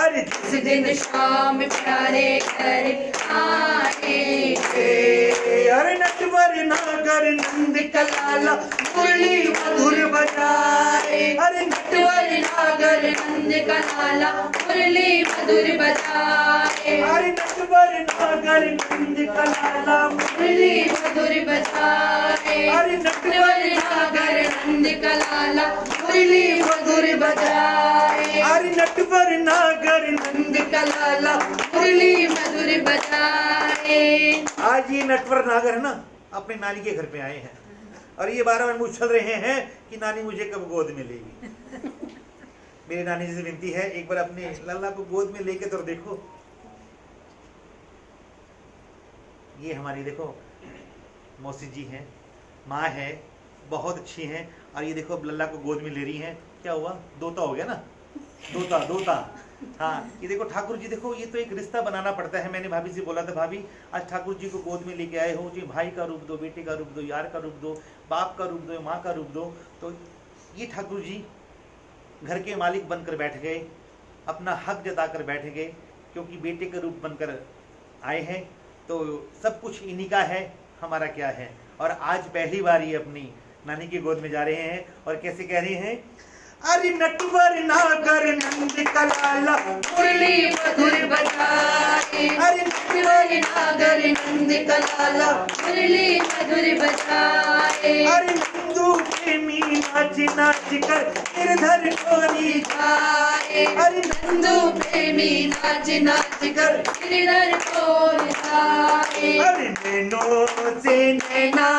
अरे
जिस दिन शाम प्यारे घर आएंगे।
अरे नटवर नागर नंद कलाला मुरली मधुर बजाए। अरे
नटवर नागर नंद का लाला मुरली मधुर बजाए।
अरे नटवर नागर नंद कलाला
मुरली मधुर बजाए।
अरे
नटवर नागर नंद का लाला मुरली मधुर बजाए।
अरे नटवर नागर
नंद का लाला मुरली मधुर बजाए।
आज ये नटवर नागर है ना अपने नानी के घर पे आए हैं और ये बार बार उछल रहे हैं कि नानी मुझे कब गोद में लेगी। मेरी नानी जी से विनती है एक बार अपने लल्ला को गोद में लेके तो देखो। ये हमारी देखो मौसी जी हैं, माँ है, बहुत अच्छी हैं और ये देखो लल्ला को गोद में ले रही हैं। क्या हुआ? दोता हो गया ना, दोता दोता। हाँ ये देखो ठाकुर जी, देखो ये तो एक रिश्ता बनाना पड़ता है। मैंने भाभी से बोला था, भाभी आज ठाकुर जी को गोद में लेके आए हो, जी भाई का रूप दो, बेटे का रूप दो, यार का रूप दो, बाप का रूप दो, माँ का रूप दो। तो ये ठाकुर जी घर के मालिक बनकर बैठ गए, अपना हक जताकर बैठ गए, क्योंकि बेटे का रूप बनकर आए हैं। तो सब कुछ इन्हीं का है, हमारा क्या है। और आज पहली बार ये अपनी नानी की गोद में जा रहे हैं और कैसे कह रहे हैं? अरे नटवर नागर नंद कलाला
मुरली मधुर बजाए।
अरे
नटवर नागर नंद का लाला मुरली मधुर बजाए।
अरे नंदू प्रेमी नाच नाच कर गिरधर टोली
जाए।
अरे
नंदू प्रेमी नाच नाच कर गिरधर को जाए।
अरे नैनों से
नैना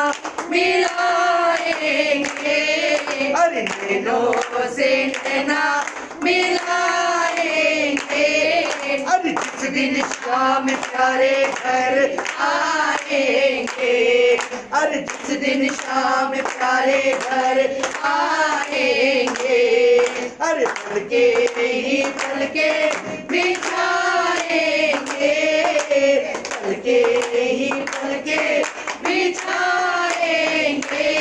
मिलाएंगे।
अरे
नैनों से नैना मिलाएंगे।
अरे
जिस दिन शाम प्यारे घर आएंगे।
अरे
जिस दिन शाम प्यारे घर आएंगे।
अरे
पलके ही पलके बिछाएंगे। पलके ही पलके बिछाएंगे।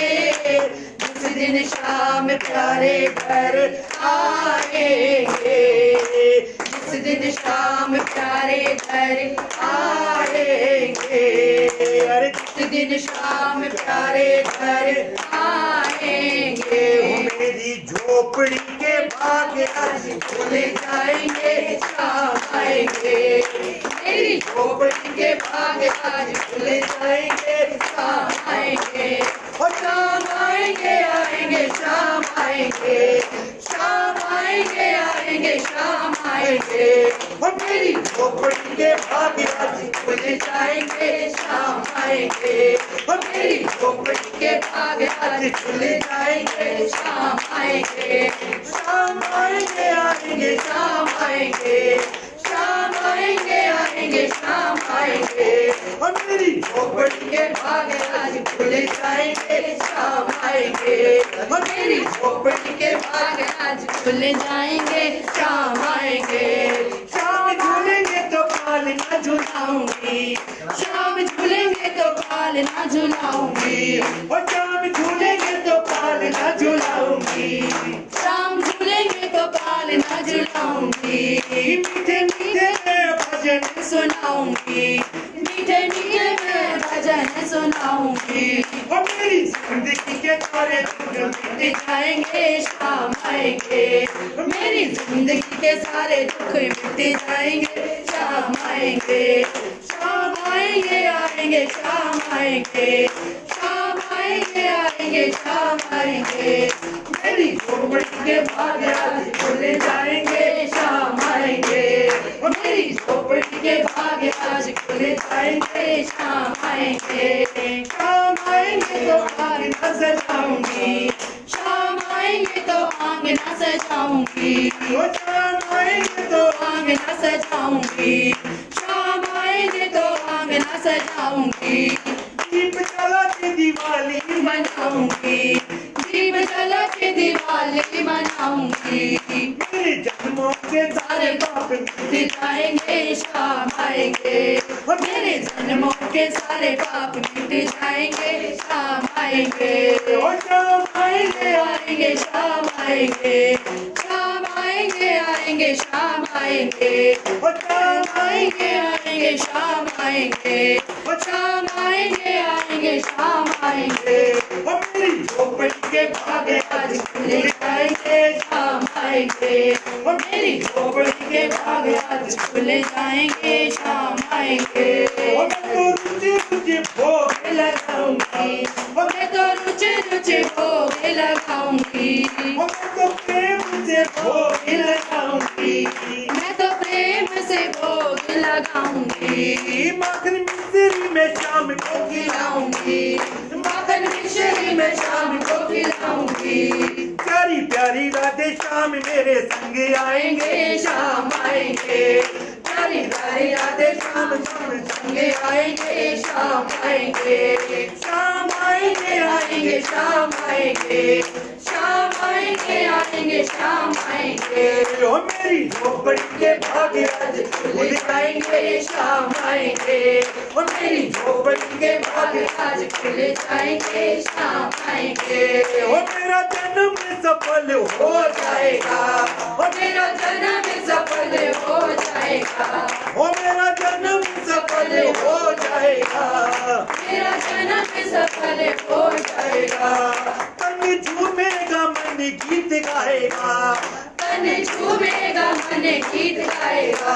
जिस दिन शाम प्यारे घर आएंगे। जिस दिन शाम प्यारे घर आएंगे।
अरे
जिस दिन शाम प्यारे घर आएंगे।
मेरी झोपड़ी के भाग आज
खुले जाएंगे, शाम आएंगे। मेरी झोपड़ी के भाग आज खुले जाएंगे, शाम आएंगे। और शाम आएंगे, आएंगे शाम आएंगे। शाम आएंगे, आएंगे शाम आएंगे। और मेरी झोपड़ी के भाग आज खुले जाएंगे, शाम आएंगे। और मेरी झोपड़ी के भाग आज खुले जाएंगे, शाम आएंगे। शाम आएंगे, आएंगे शाम आएंगे। शाम आएंगे, आएंगे शाम आएंगे। और मेरी झोपड़ी के भाग आज खुले जाएंगे, शाम आएंगे। और मेरी झोपड़ी के भाग आज खुले जाएंगे, शाम आएंगे। शाम झूलेंगे तो पाल ना झुलाऊंगी। शाम झूलेंगे तो पाल ना झुलाऊंगी। और शाम झूलेंगे तो पाल ना झुलाऊंगी, शाम झूलेंगे तो काल ना झुलाऊंगी, मीठे मीठे मैं भजन सुनाऊंगी, मीठे मीठे मैं भजन सुनाऊंगी। और मेरी जिंदगी के सारे दुख मिट जाएंगे, शाम आएंगे, मेरी जिंदगी के सारे दुख मिट जाएंगे, शाम आएंगे, शाम आएंगे, आएंगे शाम आएंगे, शाम आएंगे, आएंगे शाम आएंगे, मेरी झोपड़ी के भाग आज खुल जाएंगे, शाम आएंगे, मेरी झोपड़ी के भाग आज खुल जाएंगे, शाम आएंगे, शाम आएंगे तो आंगन सजाऊंगी, शाम आएंगे तो आंगन सजाऊंगी, शाम आएंगे तो आंगन सजाऊंगी, शाम आएंगे तो आंगन सजाऊंगी, दीप जला के दिवाली मनाऊंगी, दीप जला के दिवाली मनाऊंगी, मेरे जन्मों के सारे पाप मिट जाएंगे, शाम आएंगे, मेरे जन्मों के सारे पाप मिट जाएंगे, शाम आएंगे, और शाम आएंगे, आएंगे शाम आएंगे, शाम आएंगे, आएंगे शाम आएंगे, और शाम आएंगे, आएंगे शाम आएंगे, और शाम आएंगे, आएंगे शाम आएंगे, और मेरी झोपड़ी के भाग आज खुल जाएंगे, शाम आएंगे, और मेरी झोपड़ी के भाग आज खुल जाएंगे, शाम आएंगे, और मैं तो रुचि रुचि भोग लगाऊंगी, और मैं तो रुचि रुचि भोग लगाऊंगी, और मैं तो प्रेम से भोग लगाऊंगी, मैं तो प्रेम से भोग लगाऊंगी, माखन मिश्री में शाम को खिलाऊंगी, माखन मिश्री में शाम को खिलाऊंगी, प्यारी प्यारी राधे श्याम मेरे संग आएंगे, शाम आएंगे, प्यारी प्यारी राधे श्याम संग आएंगे, शाम आएंगे, शाम आएंगे, आएंगे शाम आएंगे, शाम आएंगे, आएंगे शाम आएंगे, ओ मेरी झोपड़ी के भाग आज खुल जाएंगे, शाम आएंगे, और मेरी झोपड़ी के भाग आज खुल जाएंगे, शाम आएंगे, और मेरा जन्म सफल हो जाएगा, और मेरा जन्म सफल हो जाएगा, और मेरा जन्म सफल हो जाएगा, मेरा जन्म सफल हो जाएगा, तन झूमेगा मन गीत गाएगा, तन झूमेगा मन गीत गाएगा,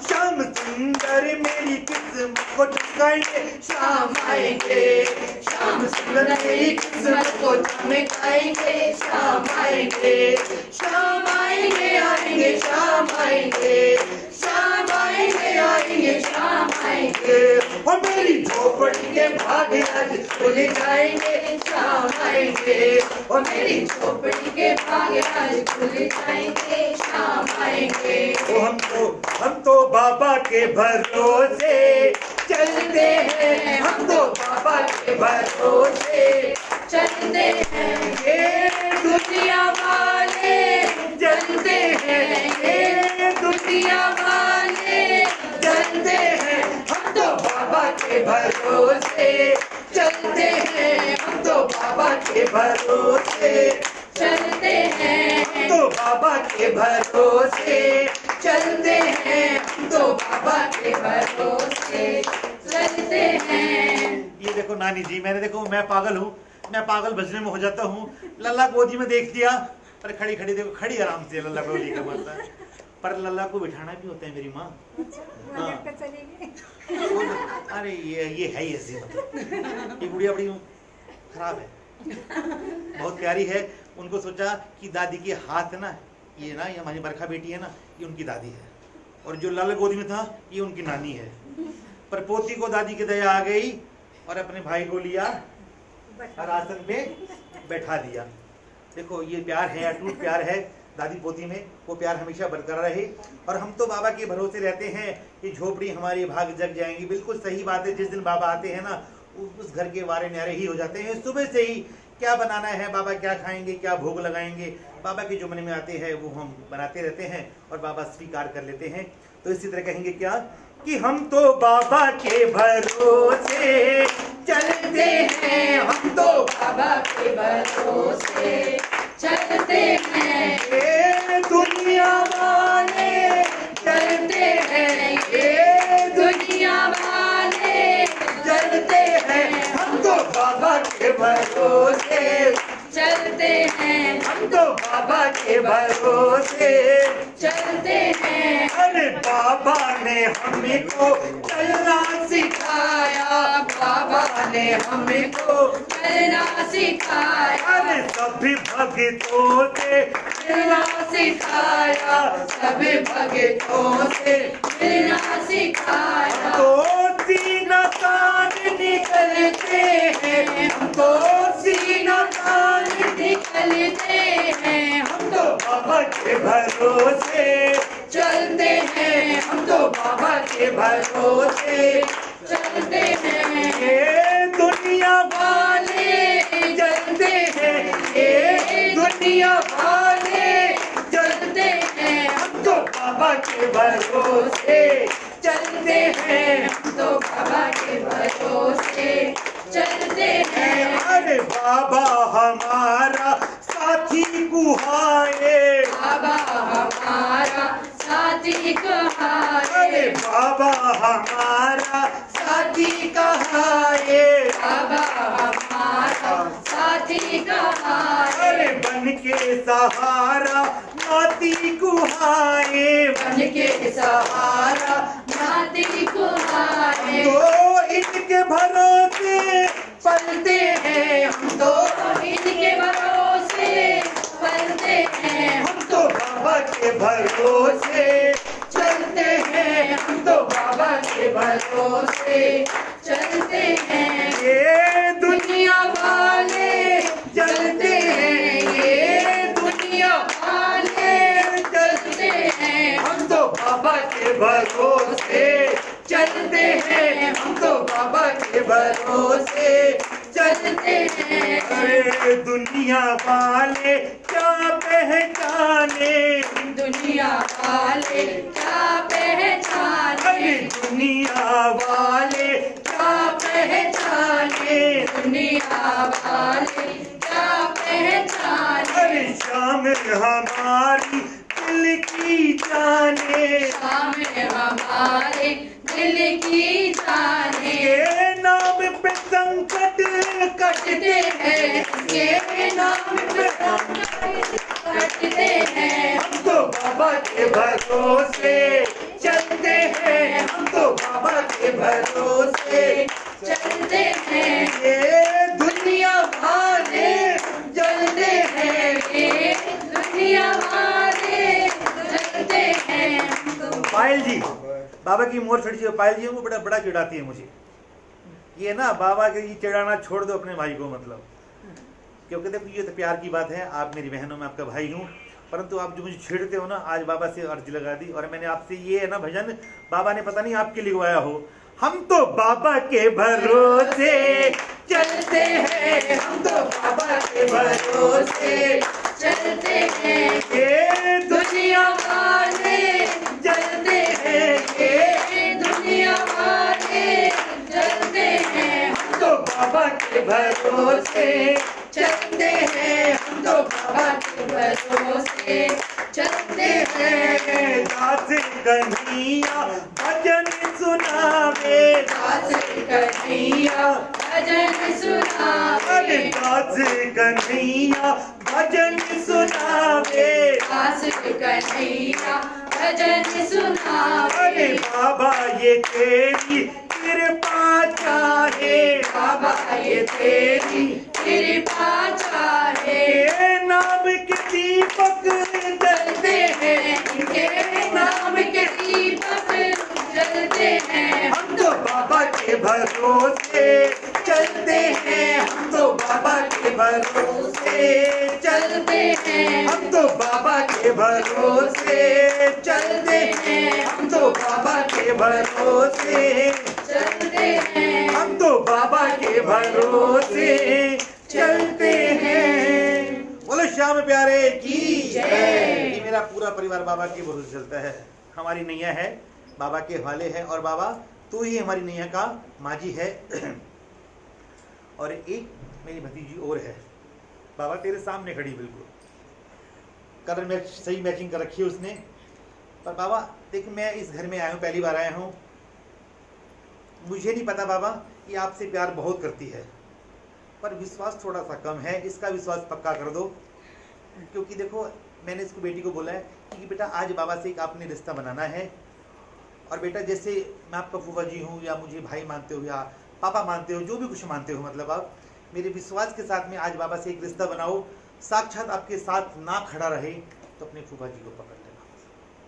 श्याम सुंदर मेरी किस्मत को चमकाएंगे, शाम आएंगे, श्याम सुंदर मेरी किस्मत को चमकाएंगे, शाम आएंगे, शाम आएंगे, आएंगे शाम आएंगे, शाम आएंगे, आएंगे शाम आएंगे, और मेरी झोपड़ी के भाग आज खुल जाएंगे, शाम आएंगे, और मेरी झोपड़ी के भाग आज खुल जाएंगे, शाम आएंगे, हम तो बाबा के भरोसे चलते हैं, हम तो बाबा के भरोसे चलते हैं, ये दुनिया वाले जलते हैं, ये दुनिया वाले जलते हैं, हम तो बाबा के भरोसे चलते हैं, हम तो बाबा के भरोसे चलते हैं, हम तो बाबा के भरोसे चलते हैं, हम तो बाबा के भरोसे चलते हैं।
ये देखो नानी जी, मैंने देखो मैं पागल हूँ, मैं पागल भजने में हो जाता हूँ, लल्ला गोदी में देख दिया, पर खड़ी खड़ी देखो, खड़ी आराम से लल्ला को लेकर मरता है, पर लल्ला को बिठाना भी होता है मेरी माँ। हाँ। अरे ये है ही ऐसे, मतलब ये गुड़िया बड़ी खराब है, बहुत प्यारी है। उनको सोचा कि दादी के हाथ है ना, ये हमारी बरखा बेटी है ना, ये उनकी दादी है, और जो लाल गोदी में था ये उनकी नानी है। पर पोती को दादी की दया आ गई और अपने भाई को लिया और आसन पे बैठा दिया। देखो ये प्यार है, अटूट प्यार है दादी पोती में, वो प्यार हमेशा बरकरार रहे। और हम तो बाबा के भरोसे रहते हैं कि झोपड़ी हमारी भाग जग जाएंगी। बिल्कुल सही बात है, जिस दिन बाबा आते हैं ना उस घर के वारे न्यारे ही हो जाते हैं। सुबह से ही क्या बनाना है, बाबा क्या खाएंगे, क्या भोग लगाएंगे, बाबा के जो मन में आते हैं वो हम बनाते रहते हैं और बाबा स्वीकार कर लेते हैं। तो इसी तरह कहेंगे क्या कि हम तो बाबा के भरोसे चलते हैं, हम तो बाबा के भरोसे
चलते हैं
ये दुनिया वाले
चलते हैं ये दुनिया वाले
चलते हैं, हम तो बाबा के भरोसे
चलते हैं
हम तो बाबा के भरोसे
चलते हैं
अरे बाबा ने हमको चलना सिखाया,
बाबा
ने हमको
चलना सिखाया
अरे सभी भक्तों से
चलना सिखाया सभी भक्तों से मिलना सिखाया
तो सीना तान निकलते हैं, हम तो सीना तान
निकलते हैं
हम तो बाबा के भरोसे
चलते हैं
हम तो बाबा के भरोसे
चलते हैं
ये दुनिया वाले जलते हैं, ये दुनिया वाले
चलते हैं
हम तो बाबा के भरोसे चलते हैं।
हम तो बाबा के भरोसे चलते हैं
अरे बाबा हमारा साथी कुहाए,
बाबा हमारा साथी
अरे
कहाए
बाबा हमारा साथी कहाए,
बाबा हमारा साथी कहाए
अरे बन के सहारा नाती कुहाए,
बन के सहारा नाती कुहाए
तो इनके भरोसे
पलते हैं हम तो इनके भरोसे पलते हैं
हम तो बाबा के भरोसे
चलते हैं हम तो बाबा के भरोसे चलते हैं
ये
दुनिया वाले चलते हैं ये दुनिया वाले चलते हैं
हम तो बाबा के भरोसे
चलते हैं
हम तो बाबा के भरोसे
चलते हैं
अरे दुनिया वाले क्या पहचाने,
दुनिया वाले क्या
अरे
पहचाने
दुनिया वाले क्या पहचाने,
दुनिया वाले क्या पहचाने
अरे शामिल हमारी दिल की जाने,
सामने हमारे दिल की जाने
ये नाम पे संकट
कटते हैं ये नाम पे कटते हैं
हम तो बाबा के भरोसे चलते हैं, हम तो बाबा के भरोसे
चलते हैं
ये दुनिया वाले जलते हैं,
ये दुनिया वाले चलते हैं
पायल जी बाबा की मोर छोटी सी पायल जी है, वो बड़ा बड़ा चिढ़ाती है मुझे। ये ना बाबा के ये चिढ़ाना छोड़ दो अपने भाई को, मतलब क्योंकि देखो ये तो प्यार की बात है, आप मेरी बहनों में आपका भाई हूँ, परंतु आप जो मुझे छेड़ते हो ना, आज बाबा से अर्जी लगा दी और मैंने आपसे ये है ना भजन बाबा ने पता नहीं आपके लिखवाया हो, हम तो बाबा के भरोसे
चलते हैं
हम तो बाबा के भरोसे
चलते हैं
ये
दुनिया वाले
जलते हैं,
ये दुनिया वाले चलते हैं
हम तो बाबा के भरोसे
चलते हैं हम तो बाबा के भरोसे चलते हैं
दास कन्हैया भजन सुनावे,
दास कन्हैया भजन
अरे
सुनावे
दास कन्हैया भजन सुनावे,
दास कन्हैया भजन
अरे
सुनावे
बाबा ये तेरी कृपा चाहे,
बाबा ये तेरी कृपा चाहे
ये नाम के दीपक जलते हैं,
इनके नाम के दीपक जलते हैं
हम तो बाबा के भरोसे चलते हैं, हम तो बाबा के भरोसे
चलते हैं
हम तो बाबा के भरोसे चलते हैं, हम तो बाबा के भरोसे
चलते हैं
हम तो बाबा के भरोसे चलते हैं। बोलो श्याम प्यारे की जय। ये मेरा पूरा परिवार बाबा के भरोसे चलता है, हमारी नैया है बाबा के हवाले है, और बाबा तू ही हमारी नैया का माझी है। और एक मेरी भतीजी और है, बाबा तेरे सामने खड़ी बिल्कुल, कलर मैच सही मैचिंग कर रखी है उसने। पर बाबा देखिए, मैं इस घर में आया हूँ, पहली बार आया हूँ, मुझे नहीं पता बाबा कि आपसे प्यार बहुत करती है, पर विश्वास थोड़ा सा कम है, इसका विश्वास पक्का कर दो। क्योंकि देखो, मैंने इसको बेटी को बोला है कि बेटा आज बाबा से एक आपने रिश्ता बनाना है, और बेटा जैसे मैं आपका फूफा जी हूँ, या मुझे भाई मानते हो, या पापा मानते हो, जो भी कुछ मानते हो, मतलब आप मेरे विश्वास के साथ में आज बाबा से एक रिश्ता बनाओ। साक्षात आपके साथ ना खड़ा रहे तो अपने फूफा जी को पकड़ लेना,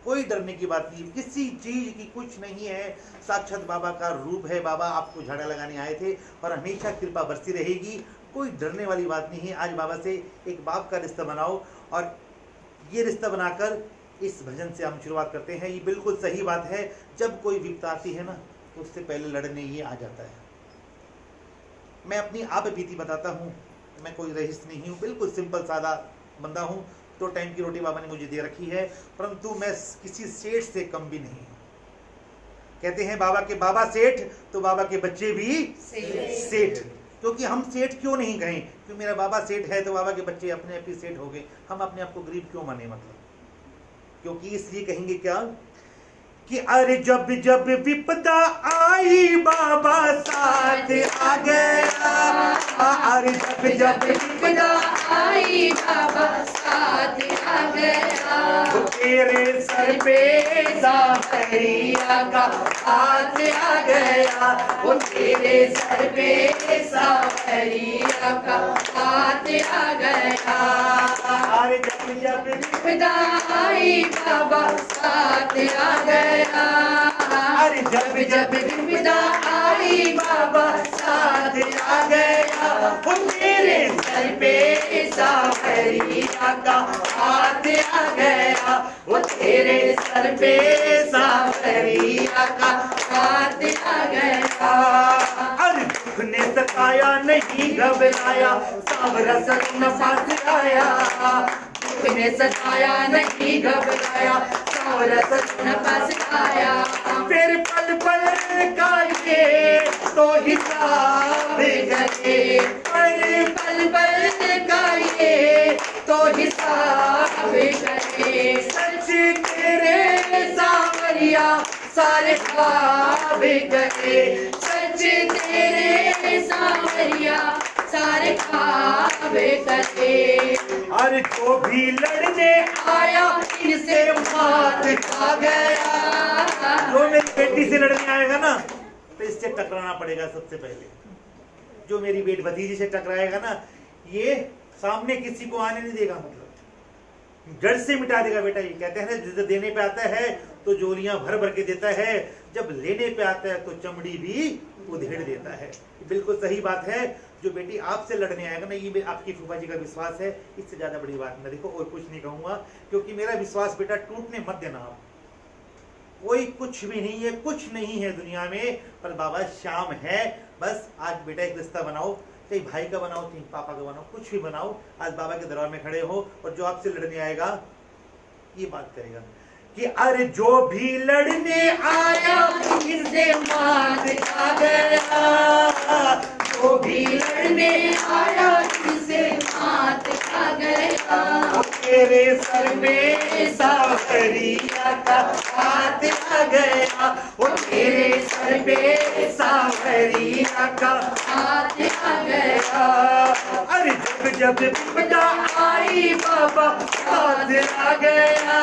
कोई डरने की बात नहीं, किसी चीज की कुछ नहीं है। साक्षात बाबा का रूप है, बाबा आपको झाड़ा लगाने आए थे और हमेशा कृपा बरसी रहेगी, कोई डरने वाली बात नहीं है। आज बाबा से एक बाप का रिश्ता बनाओ, और ये रिश्ता बनाकर इस भजन से हम शुरुआत करते हैं। ये बिल्कुल सही बात है, जब कोई विपदा आती है ना, तो उससे पहले लड़ने ये आ जाता है। मैं अपनी आप बीती बताता हूँ, मैं कोई रईस नहीं हूँ, बिल्कुल सिंपल सादा बंदा हूँ। 2 टाइम की रोटी बाबा ने मुझे दे रखी है, परंतु मैं किसी सेठ से कम भी नहीं हूँ। कहते हैं बाबा के बाबा सेठ, तो बाबा के बच्चे भी सेठ। क्योंकि हम सेठ क्यों नहीं कहें, क्योंकि मेरा बाबा सेठ है तो बाबा के बच्चे अपने आप ही सेठ हो गए। हम अपने आप को गरीब क्यों माने, मतलब क्योंकि इसलिए कहेंगे क्या कि अरे जब जब विपदा आई बाबा साथ आ गया, अरे जब जब विपदा
आई बाबा साथ आ गया,
तेरे सर पे
सावरिया का हाथ आ गया, वो तेरे सर पे सावरिया का हाथ आ गया।
अरे जब जब
विपदा आई बाबा साथ आ गया,
अरे जब
जब विपदा आई बाबा साथ आ गया,
वो तेरे
सर पे सावरिया का हाथ आ गया, वो तेरे सर पे सावरिया का हाथ आ गया।
अरे दुख ने सताया नहीं घबराया, सांवरा सपना पास आया,
दुख ने सताया नहीं घबराया, सांवरा सपना पास आया।
फिर पल पल का ये तो हिसाब
गए, पल पल का ये तो हिसाब गए,
सच
तेरे सावरिया सारे ख्वाब गए, सच तेरे सावरिया सारे ख्वाब गए।
अरे जो भी लड़ने
आया इनसे मात खा गया,
जो मेरी बेटी से लड़ने आएगा ना, तो इससे टकराना पड़ेगा सबसे पहले। जो मेरी बेट भतीजी से टकराएगा ना, ये सामने किसी को आने नहीं देगा, मतलब जड़ से मिटा देगा। बेटा, ये कहते हैं ना, जिसे देने पे आता है तो जोलियां भर भर के देता है, जब लेने पे आता है तो चमड़ी भी उधेड़ देता है। बिल्कुल सही बात है। जो बेटी आपसे लड़ने आएगा ना, ये आपकी फूफा जी का विश्वास है, इससे ज्यादा बड़ी बात ना। देखो, और कुछ नहीं कहूंगा, क्योंकि मेरा विश्वास बेटा टूटने मत देना आप। कोई कुछ भी नहीं है, कुछ नहीं है दुनिया में, पर बाबा श्याम है। बस आज बेटा एक रिश्ता बनाओ, चाहे भाई का बनाओ, चाहे पापा का बनाओ, कुछ भी बनाओ। आज बाबा के दरबार में खड़े हो, और जो आपसे लड़ने आएगा ये बात करेगा कि अरे जो भी लड़ने आया
इनसे मात खा गया, जो भी लड़ने आया इनसे मात खा गया,
तेरे सर में सावरिया का हाथ आ गया,
वो तेरे सर पे
सावरिया का
हाथ आ गया।
अरे जब जब विपदा आई बाबा हाथ आ गया,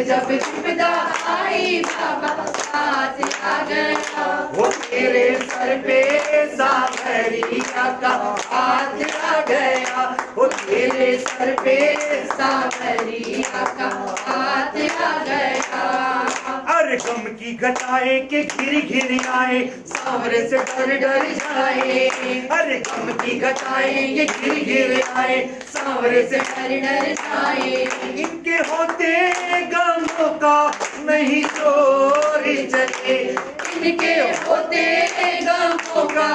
जब विपदा आई बाबा हाथ आ गया,
वो
तेरे सर पे सावरिया का हाथ आ गया, वो तेरे सर पे सावरिया का हाथ आ गया।
अरे गम की घटाएं के घिर घिर आए,
सांवरे से डर डर जाए,
अरे
गम की घटाएं ये गिर गिर आए, सांवरे से डर डर जाए,
इनके होते गमों का नहीं चोरी चले,
इनके होते गमों का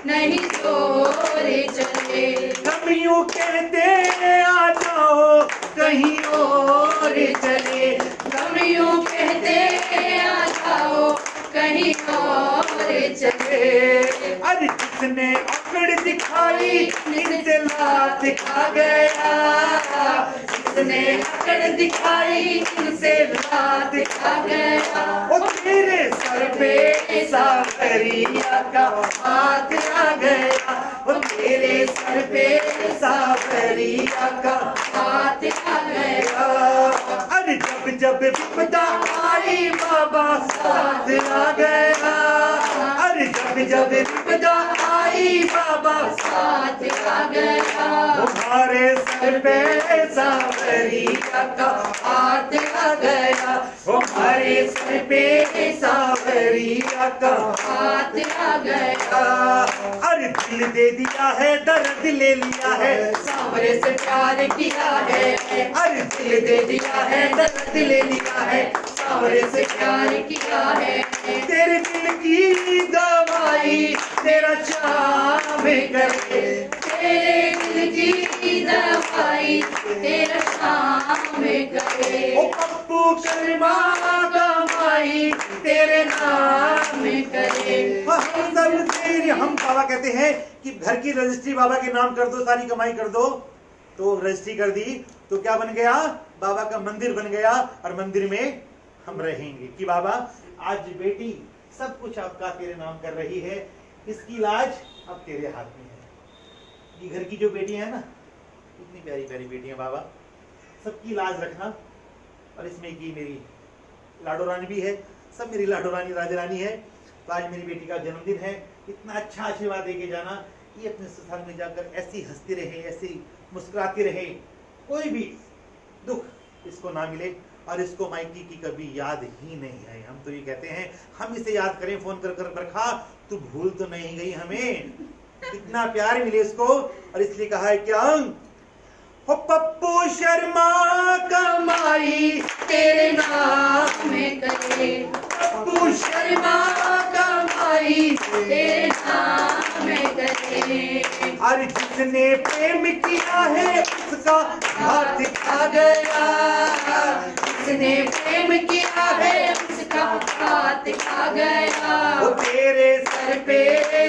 नहीं चोरी चले,
हम यूं कहते आ जाओ कहीं और चले,
हम यूं कहते आ जाओ कहीं और चले।
अरे जिसने अकड़ दिखाई इनसे लात खा गया,
जिसने अकड़ दिखाई तुमसे रात आ गया।
ओ तेरे सर पे
सावरिया का हाथ आ गया। ओ तेरे सर पे सावरिया का हाथ आ गया।
अरे जब जब विपदा
आई बाबा साथ आ गया।
अरे जब जब
विपदा आई बाबा साथ आ गया।
तुम्हारे
सर पे सावरिया का हाथ आ गया। हमारे सर पे सावरिया का हाथ आ गया।
अरे दिल दे दिया है, दर्द ले लिया है,
सांवरे से प्यार किया है।
अरे
दिल दे दिया है, दर्द ले लिया है, सांवरे से प्यार किया है।
तेरे दिल की
दवाई तेरा शाम करे। तेरे दिल की दवाई तेरा शाम करे।
ओ पप्पू
शर्मा कमाई तेरे नाम करे।
हम सब तेरे, हम बाबा कहते हैं कि घर की रजिस्ट्री बाबा के नाम कर दो, सारी कमाई कर दो। तो रजिस्ट्री कर दी तो क्या बन गया? बाबा का मंदिर बन गया और मंदिर में हम रहेंगे। कि बाबा आज बेटी सब कुछ आपका तेरे नाम कर रही है, इसकी लाज अब तेरे हाथ में है। ये घर की जो बेटियां है ना, इतनी प्यारी प्यारी बेटियां बाबा, सबकी लाज रखना। और इसमें की मेरी लाडो रानी भी है, सब मेरी लाडो रानी राजा रानी है। तो आज मेरी बेटी का जन्मदिन है, इतना अच्छा आशीर्वाद देके जाना। ये अपने ससुराल में जाकर ऐसी हंसती रहे, ऐसी मुस्कुराती रहे, कोई भी दुख इसको ना मिले और इसको मायके की कभी याद ही नहीं आए। हम तो ये कहते हैं हम इसे याद करें फोन कर कर, बरखा तू भूल तो नहीं गई हमें, इतना प्यार मिले इसको। और इसलिए कहा है क्या, हो पप्पू शर्मा
कमाई तेरे नाम करे। पप्पू शर्मा कमाई तेरे नाम करे।
और जिसने प्रेम किया है उसका हाथ
आ गया। जिसने प्रेम किया है उसका हाथ आ गया।
वो तेरे
सर पे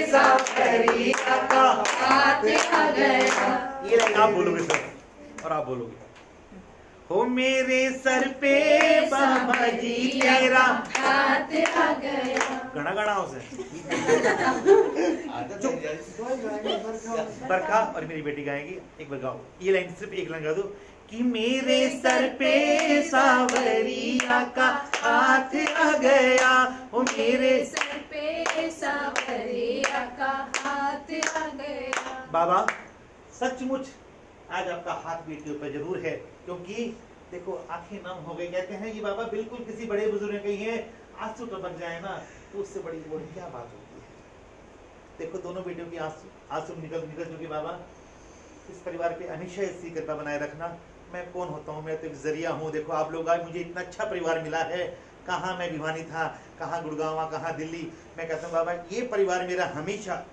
सावरिया का हाथ आ गया।
ये लाइन आप बोलोगे सर, और आप बोलोगे, हो मेरे सर पे बाबा जी तेरा
हाथ आ गया।
गणा गणा उसे बरखा और मेरी बेटी गाएगी। एक बार गाओ, ये लाइन सिर्फ एक लाइन गा दो, कि मेरे सर पे सावरिया का हाथ आ गया। हो मेरे
सर पे सावरिया का हाथ आ गया।
बाबा सचमुच आज आपका हाथ बेटियों पर जरूर है, क्योंकि देखो आंखें नम हो गई। कहते हैं ये बाबा बिल्कुल किसी बड़े बुजुर्ग ने कही है, आंसू टपक जाए ना तो उससे बड़ी क्या बात होती है। देखो दोनों बेटियों की आंसू निकल चुके। बाबा इस परिवार पे हमेशा इसकी कृपा बनाए रखना। मैं कौन होता हूँ, मैं तो एक जरिया हूँ। देखो आप लोग आज मुझे इतना अच्छा परिवार मिला है, कहाँ मैं भिवानी था, कहाँ गुड़गांव, कहाँ दिल्ली। मैं कहता हूँ बाबा ये परिवार मेरा हमेशा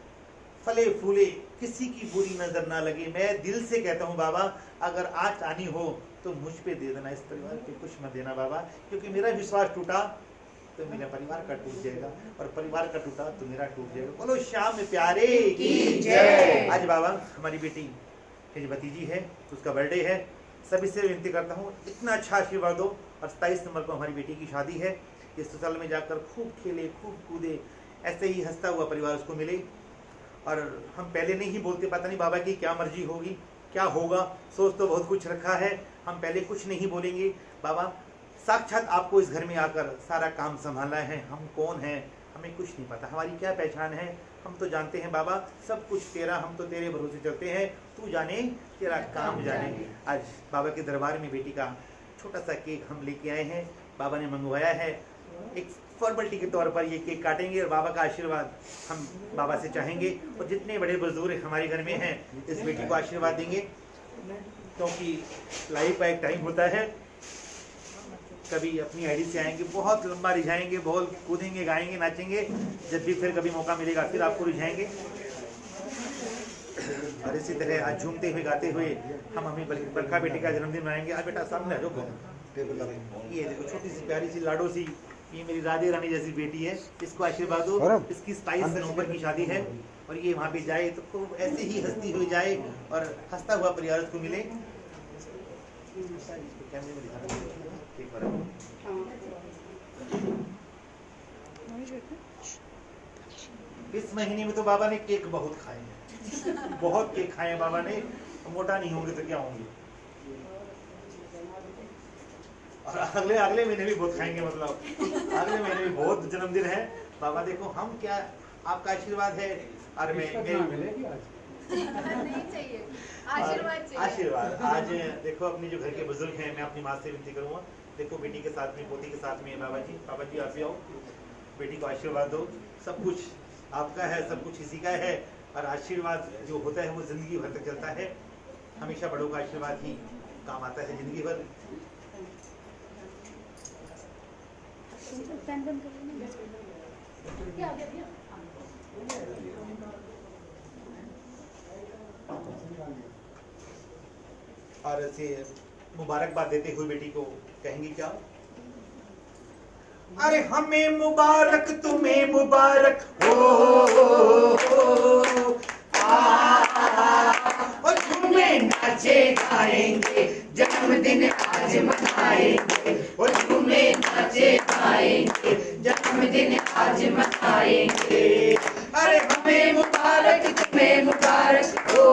फले फूले, किसी की बुरी नजर ना लगे। मैं दिल से कहता हूँ बाबा अगर आज आनी हो तो मुझ पे दे देना, इस परिवार पे कुछ मत देना बाबा, क्योंकि मेरा विश्वास टूटा तो मेरा परिवार का टूट जाएगा और परिवार का टूटा तो मेरा टूट जाएगा। बोलो श्याम प्यारे
की जय।
आज बाबा हमारी बेटी मेरी भतीजी है, उसका बर्थडे है। सभी से विनती करता हूँ इतना अच्छा आशीर्वाद दो। और 27 नंबर को हमारी बेटी की शादी है। इस ससुराल में जाकर खूब खेले, खूब कूदे, ऐसे ही हंसता हुआ परिवार उसको मिले। और हम पहले नहीं बोलते, पता नहीं बाबा की क्या मर्जी होगी, क्या होगा। सोच तो बहुत कुछ रखा है, हम पहले कुछ नहीं बोलेंगे। बाबा साक्षात आपको इस घर में आकर सारा काम संभालना है। हम कौन हैं हमें कुछ नहीं पता, हमारी क्या पहचान है। हम तो जानते हैं बाबा सब कुछ तेरा, हम तो तेरे भरोसे चलते हैं, तू जाने तेरा काम जाने। आज बाबा के दरबार में बेटी का छोटा सा केक हम लेके आए हैं, बाबा ने मंगवाया है। एक फॉर्मेलिटी के तौर पर ये केक काटेंगे और बाबा का आशीर्वाद हम बाबा से चाहेंगे। और जितने बड़े बुजुर्ग हमारे घर में हैं इस बेटी को आशीर्वाद देंगे, क्योंकि लाइफ का एक टाइम होता है। कभी अपनी आईडी से आएंगे, बहुत लंबा रिझाएंगे, बहुत कूदेंगे, गाएंगे, नाचेंगे। जब भी फिर कभी मौका मिलेगा फिर आपको रिझाएंगे। और इसी तरह आज झूमते हुए गाते हुए हम हमें बरखा बेटी का जन्मदिन मनाएंगे। आज बेटा सामने आ जाओ, ये देखो छोटी सी प्यारी सी लाडो सी, ये मेरी राधे रानी जैसी बेटी है, इसको आशीर्वाद दो। इसकी 27 नवंबर की शादी है और ये वहाँ पे जाए तो खूब ऐसे ही हंसती हुई जाए और हंसता हुआ परिवार उसको मिले। कैमरे में दिखा रहा हूं, एक बार इस महीने में तो बाबा ने केक बहुत खाए हैं, बहुत केक खाए हैं बाबा ने। मोटा नहीं होंगे तो क्या होंगे, और अगले अगले महीने भी बहुत खाएंगे, मतलब अगले महीने भी बहुत जन्मदिन है बाबा। देखो हम क्या, आपका आशीर्वाद है। और मैं
नहीं चाहिए, आशीर्वाद चाहिए।
आशीर्वाद। आज देखो अपने जो घर के बुजुर्ग हैं, मैं अपनी माँ से विनती करूंगा, देखो बेटी के साथ में, पोती के साथ में बाबा जी आप भी आओ, बेटी को आशीर्वाद दो। सब कुछ आपका है, सब कुछ इसी का है, और आशीर्वाद जो होता है वो जिंदगी भर तक चलता है। हमेशा बड़ों का आशीर्वाद ही काम आता है जिंदगी भर। और ऐसे मुबारकबाद देते हुए बेटी को कहेंगे क्या? अरे हमें मुबारक तुम्हें मुबारक हो, और झूमे नाचे गाएंगे, जन्मदिन आज मनाएंगे, और झूमे नाचे गाएंगे, जन्मदिन आज मनाएंगे। अरे हमें मुबारक तुम्हें मुबारक हो,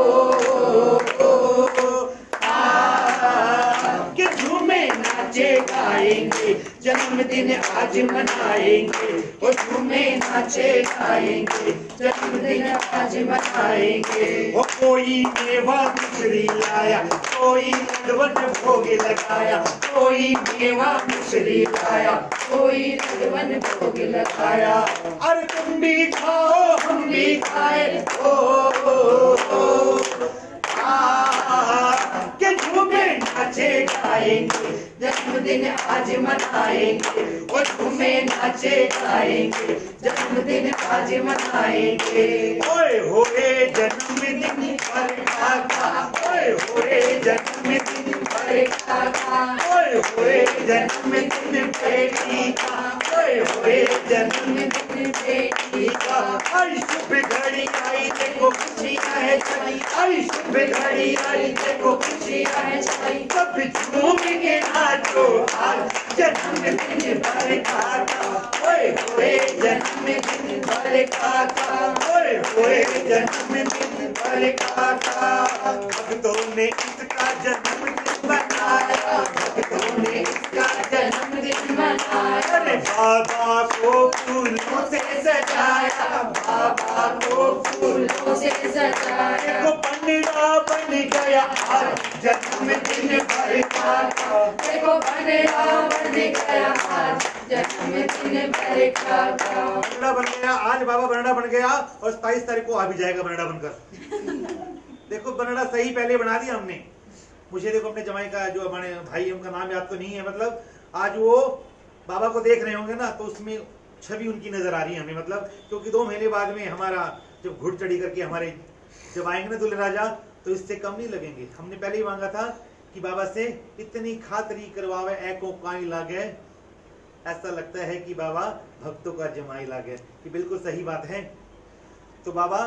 कि झूमे नाचे गाएंगे, जन्मदिन आज मनाएंगे, और झूमे नाचे गाएंगे, जन्मदिन आज मनाएंगे। वो कोई मेवा मिश्री लाया, कोई लडवन भोग लगाया, कोई मेवा मिश्री लाया, कोई लडवन भोग लगाया। अरे तुम भी खाओ हम भी खाए, के झूमे नाचे गाएंगे, जन्मदिन आज मनाएंगे, और झूमे नाचे गाएंगे, जन्मदिन आज मनाएंगे। ओए होए जन्मदिन पर काका, ओए होए जन्मदिन पर काका, ओए होए जन्मदिन बेटी का, ओए होए जन्मदिन बेटी का। आई शुभ घड़ी आई देखो खुशियाँ है छाई, आई शुभ घड़ी आई देखो खुशियाँ है छाई, सब झूम के नाचो आज जन्मदिन पर काका, ओए होए जन्मदिन पर काका, ओए होए जन्मदिन पर काका। भक्तों ने इसका जन्मदिन मनाया, भक्तों ने इसका जन्मदिन मनाया। अरे बाबा को फूलों से सजाया, बाबा को फूलों से सजाया। देखो पंडा बन गया आज जन्मदिन पर काका, देखो पंडा बन गया आज जन्मदिन पर काका। पंडा बन गया आज, बाबा बनडा बन गया, और 27 तारीख को आ भी जाएगा बनडा बनकर। देखो बनडा सही पहले बना दिया हमने। मुझे देखो अपने जमाई का जो हमारे भाई, उनका नाम याद तो नहीं है, मतलब आज वो बाबा को देख रहे होंगे ना, तो उसमें छवि उनकी नजर आ रही है हमें, मतलब क्योंकि 2 महीने बाद में हमारा जब घुड़ चढ़ी करके हमारे जब आएंगे ना दूल्हे राजा, तो इससे कम नहीं लगेंगे। हमने पहले ही मांगा था कि बाबा से इतनी खातरी करवावे एको काई लागे, ऐसा लगता है कि बाबा भक्तों का जमाई लागे। ये बिल्कुल सही बात है। तो बाबा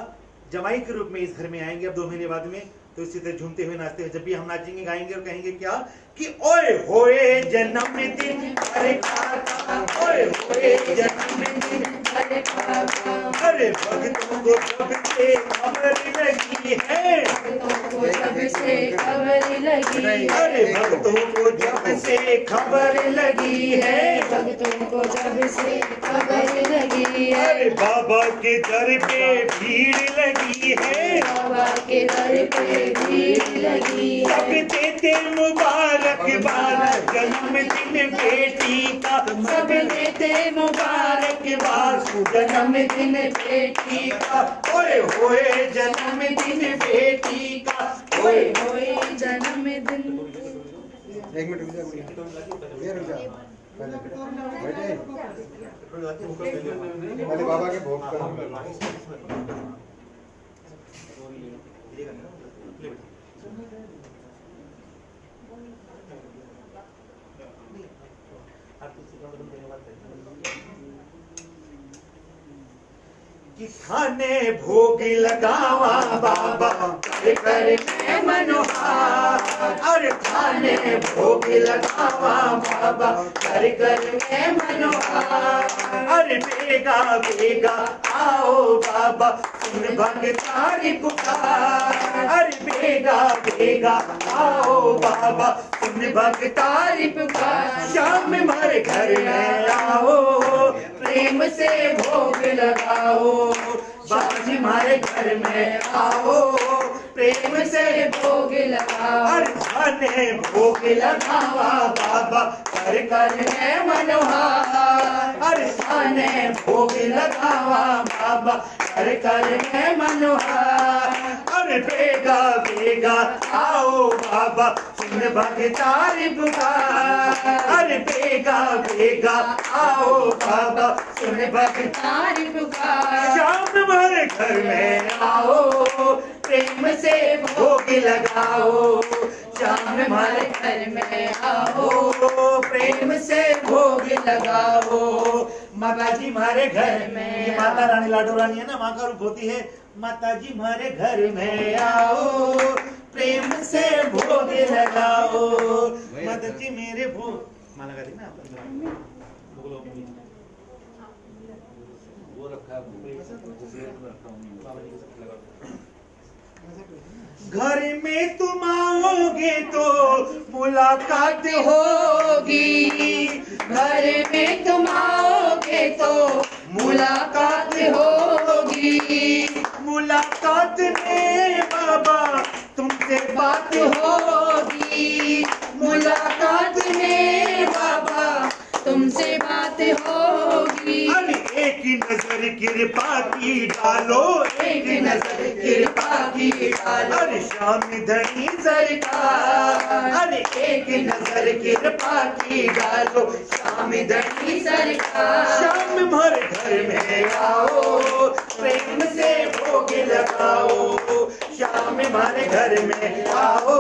जमाई के रूप में इस घर में आएंगे अब 2 महीने बाद में, तो इसी तरह झूमते हुए नाचते हुए जब भी हम नाचेंगे गाएंगे और कहेंगे क्या कि ओए होए जन्मदिन पर काका, ओए होए जन्मदिन पर काका। अरे भक्तों को जब से खबर लगी है, भक्तों को जब से खबर लगी है, अरे भक्तों को जब से खबर लगी है, भक्तों को जब से खबर लगी है। अरे बाबा के दर पे भीड़ लगी है, बाबा के दर पे भीड़ लगी है। सब देते मुबारकबाद जन्मदिन बेटी का, सब देते मुबारकबाद जन्मदिन बेटी का। ओए होए जन्मदिन बेटी का, ओए होए जन्मदिन।
एक मिनट रुक जा, पहले बाबा के भोग कर।
कि थाने भोग लगावा बाबा कर कर मैं मनोहार। अरे थाने भोग लगावा बाबा कर कर मैं मनोहार। अरे बेगा बेगा आओ बाबा सुन भगतारी पुकार। अरे बेगा बेगा आओ बाबा सुन भगतारी पुकार। शाम हमारे घर में आओ प्रेम से भोग लगाओ। बाबा जी हमारे घर में आओ प्रेम से भोग लगाओ। अरे थाने भोग लगावा बाबा कर कर मैं मनोहार। अरे थाने भोग लगावा बाबा कर कर मैं मनोहार। अरे बेगा बेगा आओ बाबा सुन भगतारी पुकार। अरे बेगा बेगा आओ बाबा सुन भगतारी पुकार। शाम हमारे घर में आओ प्रेम से भोग लगाओ। शाम हमारे घर में आओ प्रेम से भोग लगाओ। माता जी हमारे घर में, ये माता रानी लाडो रानी है ना, माँ का रूप होती है। माता जी हमारे घर में आओ प्रेम से भोग लगाओ। माता जी मेरे भोग माँ लगा दी ना वो रखा घर में तुम आओगे तो मुलाकात होगी।
घर में तुम आओगे तो मुलाकात होगी।
मुलाकात में बाबा तुमसे बात
होगी। मुलाकात में बाबा तुमसे बात होगी।
अरे एक नजर कृपा की डालो,
एक नजर कृपा की डालो।
अरे श्याम धनी सरकार। अरे एक नजर कृपा की डालो श्याम धनी सरकार। श्याम हमारे घर में आओ प्रेम से भोग लगाओ। श्याम हमारे घर में आओ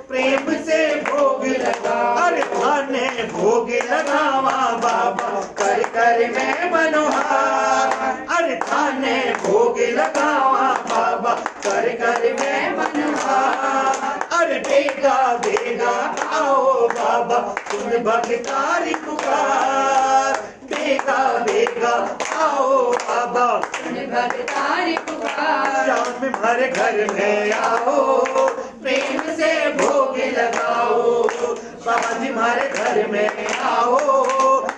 प्रेम से भोग लगाओ। अरे थाने भोग लगावा बाबा कर कर मैं मनोहार। अरे थाने भोग लगावा बाबा कर कर मैं मनोहार। अरे बेगा बेगा आओ बाबा सुन भगतारी पुकार। बेगा बेगा आओ बाबा
सुन भगतारी पुकार।
शाम हमारे घर में आओ प्रेम से भोग लगाओ। बाबा जी हमारे घर में आओ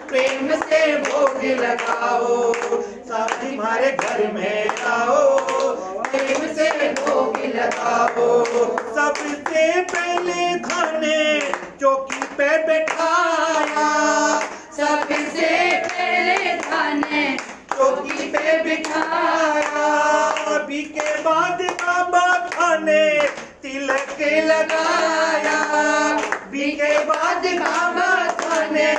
प्रेम से भोग लगाओ। बाबा जी हमारे घर में आओ प्रेम से भोग लगाओ। सबसे पहले खाने चौकी पे बैठाया।
सबसे पहले थाने
चौकी पे बिठाया। अभी के बाद बाबा खाने तिलक लगाया। अभी के बाद बाबा खाने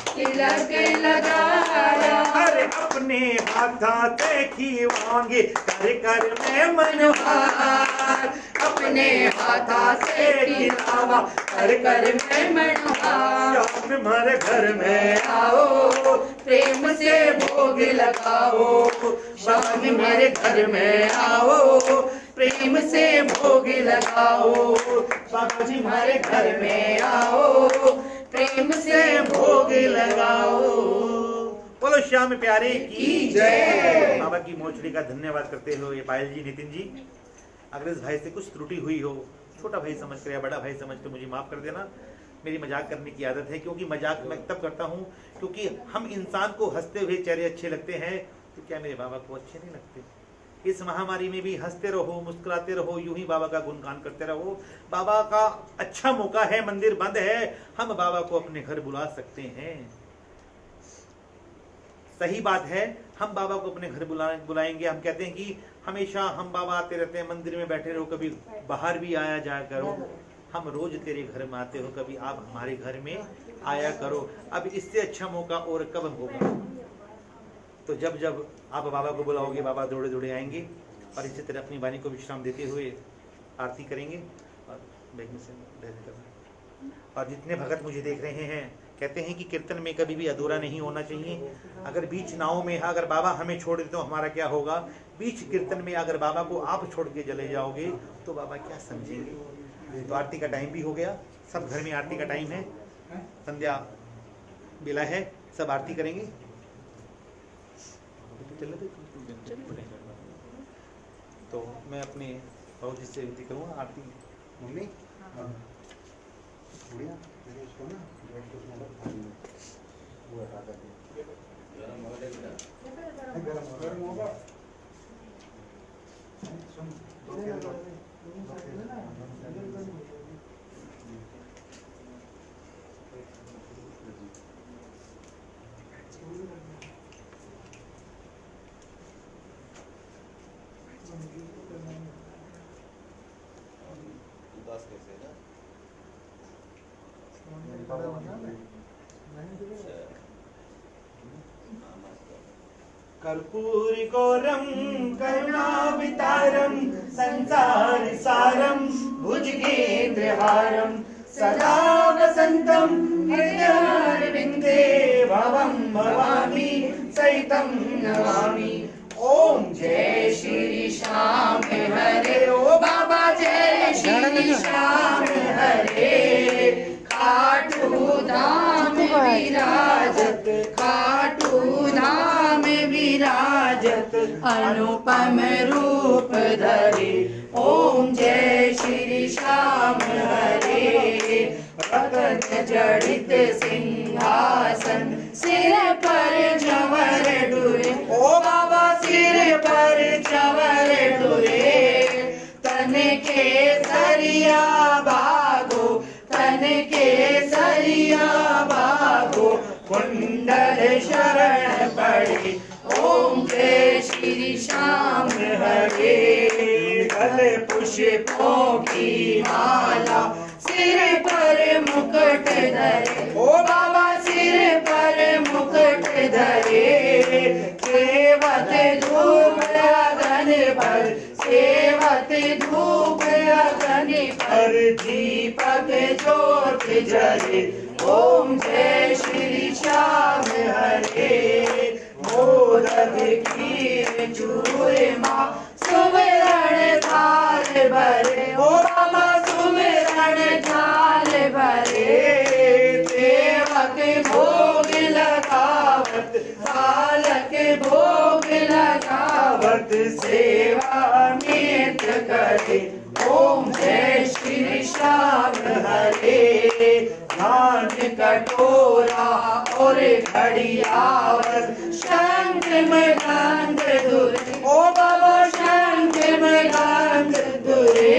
तिलक लगाया।
अरे अपने हाथा से खीवांगे कर कर मैं मनोहार।
अपने हाथा से खिलावा कर कर मैं मनोहार।
शाम हमारे घर में
आओ प्रेम से भोग लगाओ।
शाम हमारे घर में आओ प्रेम से भोग लगाओ। बाबा जी हमारे घर में आओ प्रेम से भोग लगाओ। बोलो श्याम प्यारे की जय। बाबा की मोचड़ी का धन्यवाद करते हो ये पायल जी, नितिन जी। अगर इस भाई से कुछ त्रुटि हुई हो, छोटा भाई समझ कर या बड़ा भाई समझ कर मुझे माफ कर देना। मेरी मजाक करने की आदत है, क्योंकि मजाक मैं तब करता हूँ क्योंकि हम इंसान को हंसते हुए चेहरे अच्छे लगते हैं, तो क्या मेरे बाबा को अच्छे नहीं लगते? इस महामारी में भी हंसते रहो, मुस्कुराते रहो, यूं ही बाबा का गुणगान करते रहो। बाबा का अच्छा मौका है, मंदिर बंद है, हम बाबा को अपने घर बुला सकते हैं। सही बात है, हम बाबा को अपने घर बुलाएंगे। हम कहते हैं कि हमेशा हम बाबा आते रहते हैं, मंदिर में बैठे रहो, कभी बाहर भी आया जाया करो। हम रोज तेरे घर में आते हो, कभी आप हमारे घर में आया करो। अब इससे अच्छा मौका और कब होगा? तो जब जब आप बाबा को बुलाओगे, बाबा दौड़े दौड़े आएंगे। और इसी तरह अपनी वाणी को विश्राम देते हुए आरती करेंगे और बैठने से करना। और जितने भगत मुझे देख रहे हैं, कहते हैं कि कीर्तन में कभी भी अधूरा नहीं होना चाहिए। अगर बीच नाव में अगर बाबा हमें छोड़ दे तो हमारा क्या होगा? बीच कीर्तन में अगर बाबा को आप छोड़ के चले जाओगे तो बाबा क्या समझेंगे? तो आरती का टाइम भी हो गया, सब घर में आरती का टाइम है, संध्या बेला है, सब आरती करेंगे। तो मैं अपने बाबू जी से विनती करूँगा आरती।
मम्मी बढ़िया इसको ना वो हटा करके गरम होगा।
कर्पूरी गौरम करुणावतारम संसार सारम भुजगेन्द्रहारम सदा वसंतम हृदयारविंदे भवं भवामी सहितं नमामि। ओम जय श्री श्याम हरे। ओ बाबा जय श्री श्याम हरे। खाटू धाम विराजत, खाटू धाम विराजत, अनुपम रूप धरे। ओम जय श्री श्याम हरे। रतन जड़ित सिंहासन, सिर पर जवर डुरे। ओ बाबा सिर पर जवर डुरे। तन के सरिया भागो, तन के सरिया भागो, कुंडल शरण पड़े। ओम जय श्री श्याम हरे। गले पुष्पों की माला, सिर पर मुकुट धरे। ओ बाबा सिर पर मुकुट धरे। सेवत धूप अगन पर, सेवत धूप अगन पर, दीपक ज्योत जले। ओम जय श्री श्याम हरे। मोदक खीर चूरमा, सुमिरन थाल भरे। ओ बाबा सुमिरन थाल भरे। सेवक भोग लगावत, बालक भोग लगावत, सेवा नित करे। ओम जय श्री श्याम हरे। धान कटोरा और घड़ियावत, शंख मृदंग धुरे। ओ बाबा शंख मृदंग धुरे।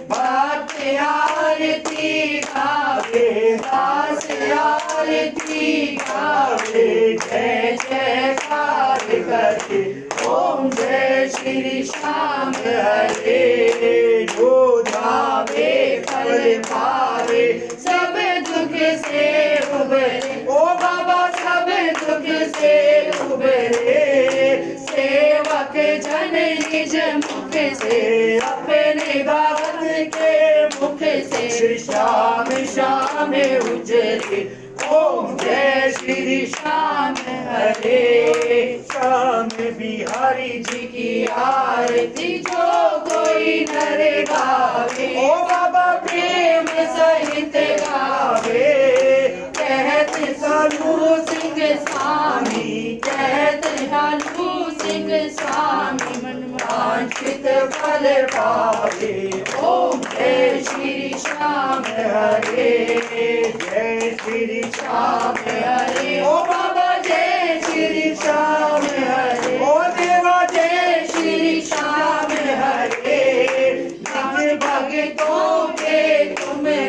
भक्त आरती गावे, दास आरती गावे, जय जयकार करे। ओम जय श्री श्याम हरे। जो धावे फल पावे, सब दुख से उबरे। ओ बाबा सब दुख से उबरे। सेवक जन निज मुख से, अपने भक्त के मुख से, श्याम श्याम उजरे। ओम जय श्री श्याम हरे। श्याम बिहारी जी की आरती जो कोई नर गावे। ओ बाबा प्रेम सहित गावे। कहत सालू सिंह स्वामी, कहत सालू सिंह स्वामी, मन वांछित फल पावे। ओम जय श्री श्याम हरे। जय श्री श्याम हरे। ओ बाबा जय श्री श्याम हरे। ओ देवा जय श्री श्याम हरे। निज भक्तों के तुमने,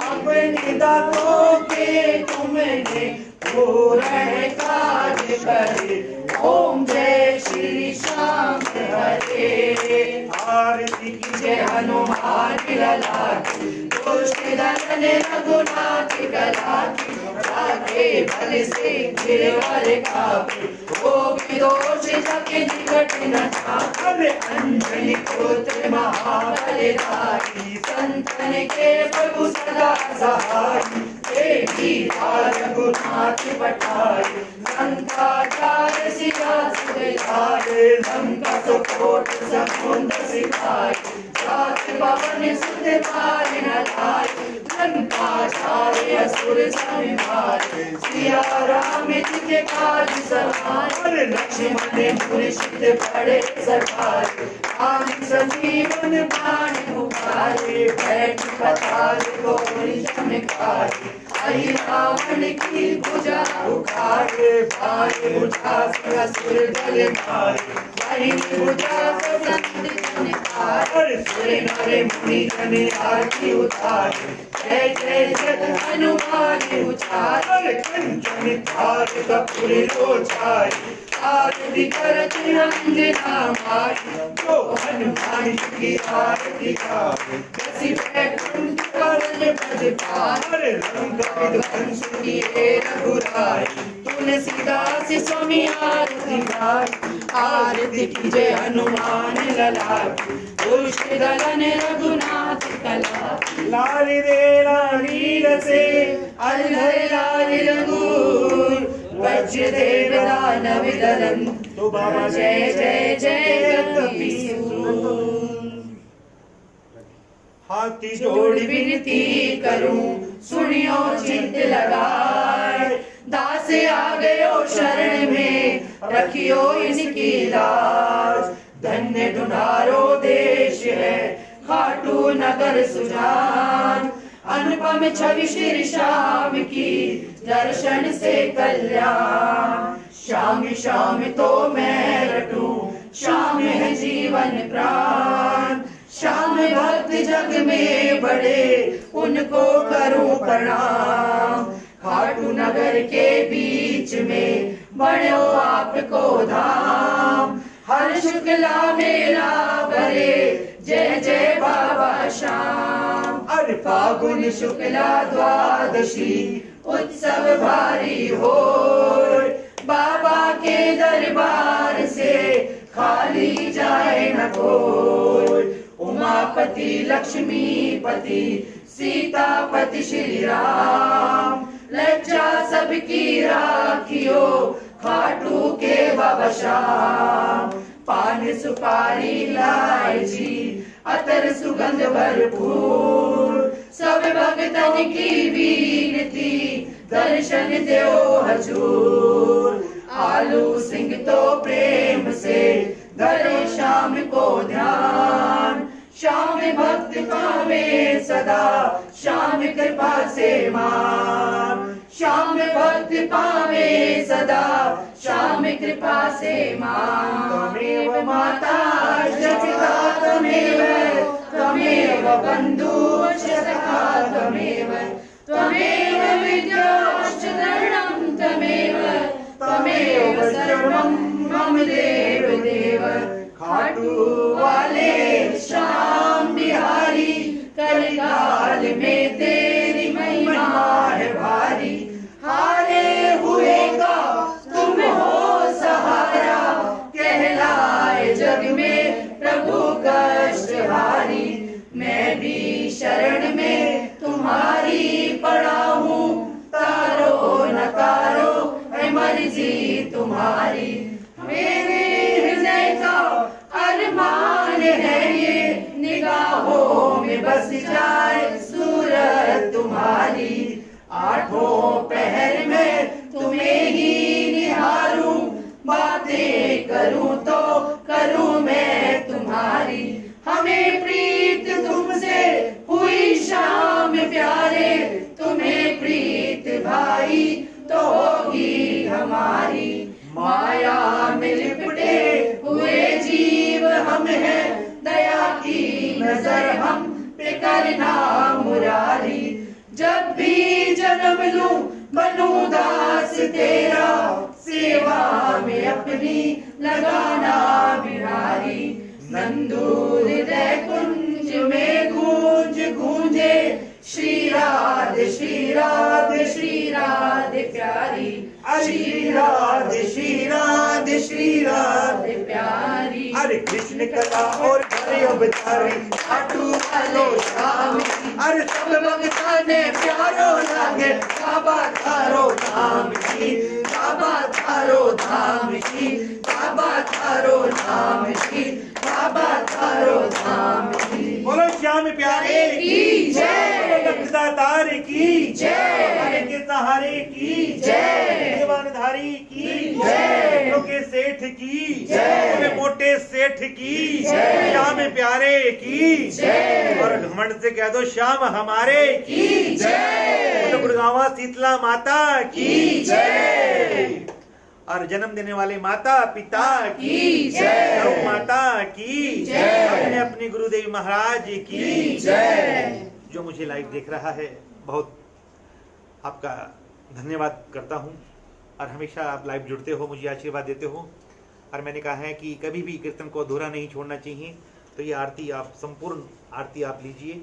अपने दातों के तुमने, पूर्ण कार्य करे। ओम जय श्री श्याम हरे। आरती की जय हनुमान लाला की, दुष्ट दमन रघुनाथ कला की।
लागे भले से गिरवर कापे वो भी दोष जग निकट न ठाकुर अंजनी पुत्र महाबलधारी संतन के प्रभु सदा सहाय तेरी रघुनाथ पठाई लंकाचार सिया सुधारे लंका सुकोट समुद्र सिखाए जात पवन सुध पार न लाए लंकाचार्य असुर संहारे सिया राम जिनके काज सवारे लक्ष्मण मुर्शिद पड़े सरकार आन संजीवन प्राण पुकारे बैठ पताल गोरी चमकारे आई रावण की भुजा उखाड़े भाई भुजा से असुर दल मारे भाई भुजा से संत जन हारे सुर नर मुनि जन आरती उतारे जय जय जय हनुमान उचारे कंचन थार कपूर लोचारे आरती करत अंजना मारी जो हनुमान की आरती गावे बसी बैकुंठ कमल पद पारे रंग विध्वंस किए रघुराई तुलसीदास स्वामी आरती गाई आरती कीजे हनुमान ललाटी दुष्ट दलन रघुनाथ कला
लाल रे लाल से
अलहर लाल रघुर वज्र देव दानव दलन
तो बाबा
जय जय जय कपीसूर
हाथी
जोड़ विनती करूं सुनियो चित्त लगाए दास आ गयो शरण में रखियो इनकी लाज धन्य दुधारो देश है खाटू नगर सुजान अनुपम छवि श्री श्याम की दर्शन से कल्याण श्याम श्याम तो मैं रटूं श्याम है जीवन प्राण श्याम भक्त जग में बड़े उनको करूं प्रणाम खाटू नगर के बीच में बड़ो आपको धाम हर शुक्ला मेला भरे जय जय बाबा श्याम अर फागुन शुक्ला द्वादशी उत्सव भारी हो बाबा के दरबार से खाली जाए न कोई उमापति लक्ष्मीपति सीतापति श्री राम लज्जा सबकी राखियो खाटू के बाबा श्याम पान सुपारी इलायची अतर सुगंध भरपूर सब भक्तन की विनती दर्शन दो हजूर आलू सिंह तो प्रेम से धरे श्याम को ध्यान श्याम भक्त पावे सदा श्याम कृपा से मान श्याम भक्त पावे सदा श्याम कृपा से मान त्वमेव माता जगता त्वमेव त्वमेव बन्धुश्च सखा त्वमेव त्वमेव विद्याश्च धरणं त्वमेव त्वमेव सर्वं मम देव देव खाटू वाले श्याम बिहारी कलिकाल में तेरी महिमा है भारी हारे हुए का तुम हो सहारा कहलाए जग में प्रभु कष्टहारी मैं भी शरण में तुम्हारी पड़ा हूँ तारो न तारो है मर्जी तुम्हारी मेरे हृदय का अरमान है ये निगाहों में बस जाए सूरत तुम्हारी आठों पहर में तुम्हें ही निहारूं बातें करूं तो करूं मैं तुम्हारी हमें प्रीत तुमसे हुई शाम प्यारे तुम्हें प्रीत भाई तो होगी हमारी माया में लिपटे हुए जीव हम हैं दया की नजर हम पे करना मुरारी जब भी जन्म लूं बनूं दास तेरा सेवा में अपनी लगाना बिहारी नंदू हृदय कुंज में गूंज गूंजे श्री राधे श्री राधे श्री राधे
श्री राधे श्री राधे श्री राधे
प्यारी।
अरे कृष्ण कला और भरे अवतारी खाटू वालो श्याम जी। अरे सब भक्ता ने प्यारो लागे बाबा थारो धाम जी, बाबा थारो धाम जी, बाबा थारो धाम जी, बाबा थारो धाम जी। बोलो श्याम प्यारे
की जय,
लखदातार की
जय,
हरे के सहारे की
जय,
देवानधारी की
जय,
के सेठ की
जय,
मोटे सेठ की
जय,
श्याम प्यारे की
जय,
और घमंड से कह दो श्याम हमारे
की जय,
बोलो गुड़गांवा शीतला माता
की जय,
और जन्म देने वाले माता पिता
की जय,
गौ माता की
जय,
अपने अपने गुरुदेव महाराज की
जय।
जो मुझे लाइव देख रहा है बहुत आपका धन्यवाद करता हूँ और हमेशा आप लाइव जुड़ते हो, मुझे आशीर्वाद देते हो। और मैंने कहा है कि कभी भी कीर्तन को अधूरा नहीं छोड़ना चाहिए, तो ये आरती आप संपूर्ण आरती आप लीजिए।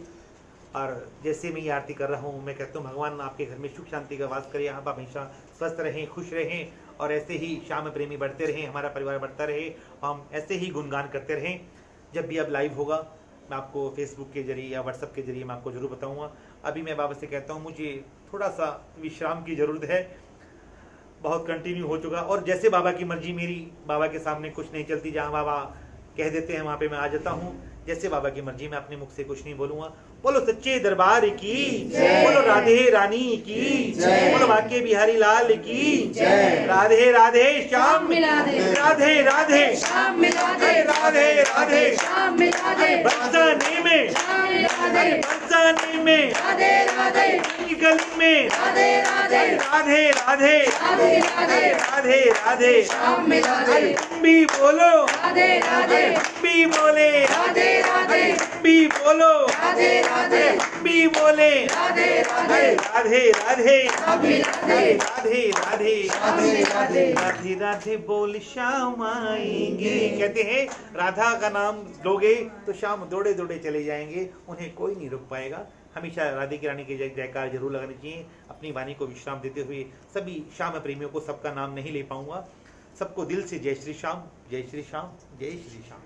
और जैसे मैं ये आरती कर रहा हूँ मैं कहता हूँ भगवान आपके घर में सुख शांति का वास करे, आप हमेशा स्वस्थ रहें, खुश रहें और ऐसे ही श्याम प्रेमी बढ़ते रहें, हमारा परिवार बढ़ता रहे, हम ऐसे ही गुणगान करते रहें। जब भी अब लाइव होगा मैं आपको फेसबुक के जरिए या व्हाट्सएप के जरिए मैं आपको जरूर बताऊंगा। अभी मैं बाबा से कहता हूँ मुझे थोड़ा सा विश्राम की ज़रूरत है, बहुत कंटिन्यू हो चुका और जैसे बाबा की मर्जी, मेरी बाबा के सामने कुछ नहीं चलती, जहाँ बाबा कह देते हैं वहाँ पे मैं आ जाता हूँ। जैसे बाबा की मर्जी, मैं अपने मुख से कुछ नहीं बोलूंगा। बोलो सच्चे दरबार की
जय,
बोलो राधे रानी की
जय,
बोलो बाके बिहारी लाल की
जय,
राधे राधे श्याम
मिला दे,
राधे राधे
श्याम मिला दे,
राधे राधे
श्याम मिला दे,
बरसाने में
श्याम मिला दे,
बरसाने में
राधे राधे,
गली में
राधे राधे,
राधे राधे
राधे राधे,
राधे राधे
श्याम मिला दे,
भी बोलो
राधे राधे,
भी बोले
राधे राधे,
भी बोलो
राधे राधे,
भी बोले
राधे राधे,
राधे राधे
श्याम मिला दे,
राधे राधे
राधे राधे,
राधे राधे बोल श्याम आएंगे। कहते हैं राधा का नाम लोगे तो श्याम दौड़े दौड़े चले जाएंगे, उन्हें कोई नहीं रोक पाएगा। हमेशा राधे की रानी की जयकार जरूर लगानी चाहिए। अपनी वाणी को विश्राम देते हुए सभी श्याम प्रेमियों को सबका नाम नहीं ले पाऊंगा, सबको दिल से जय श्री श्याम, जय श्री श्याम, जय श्री श्याम।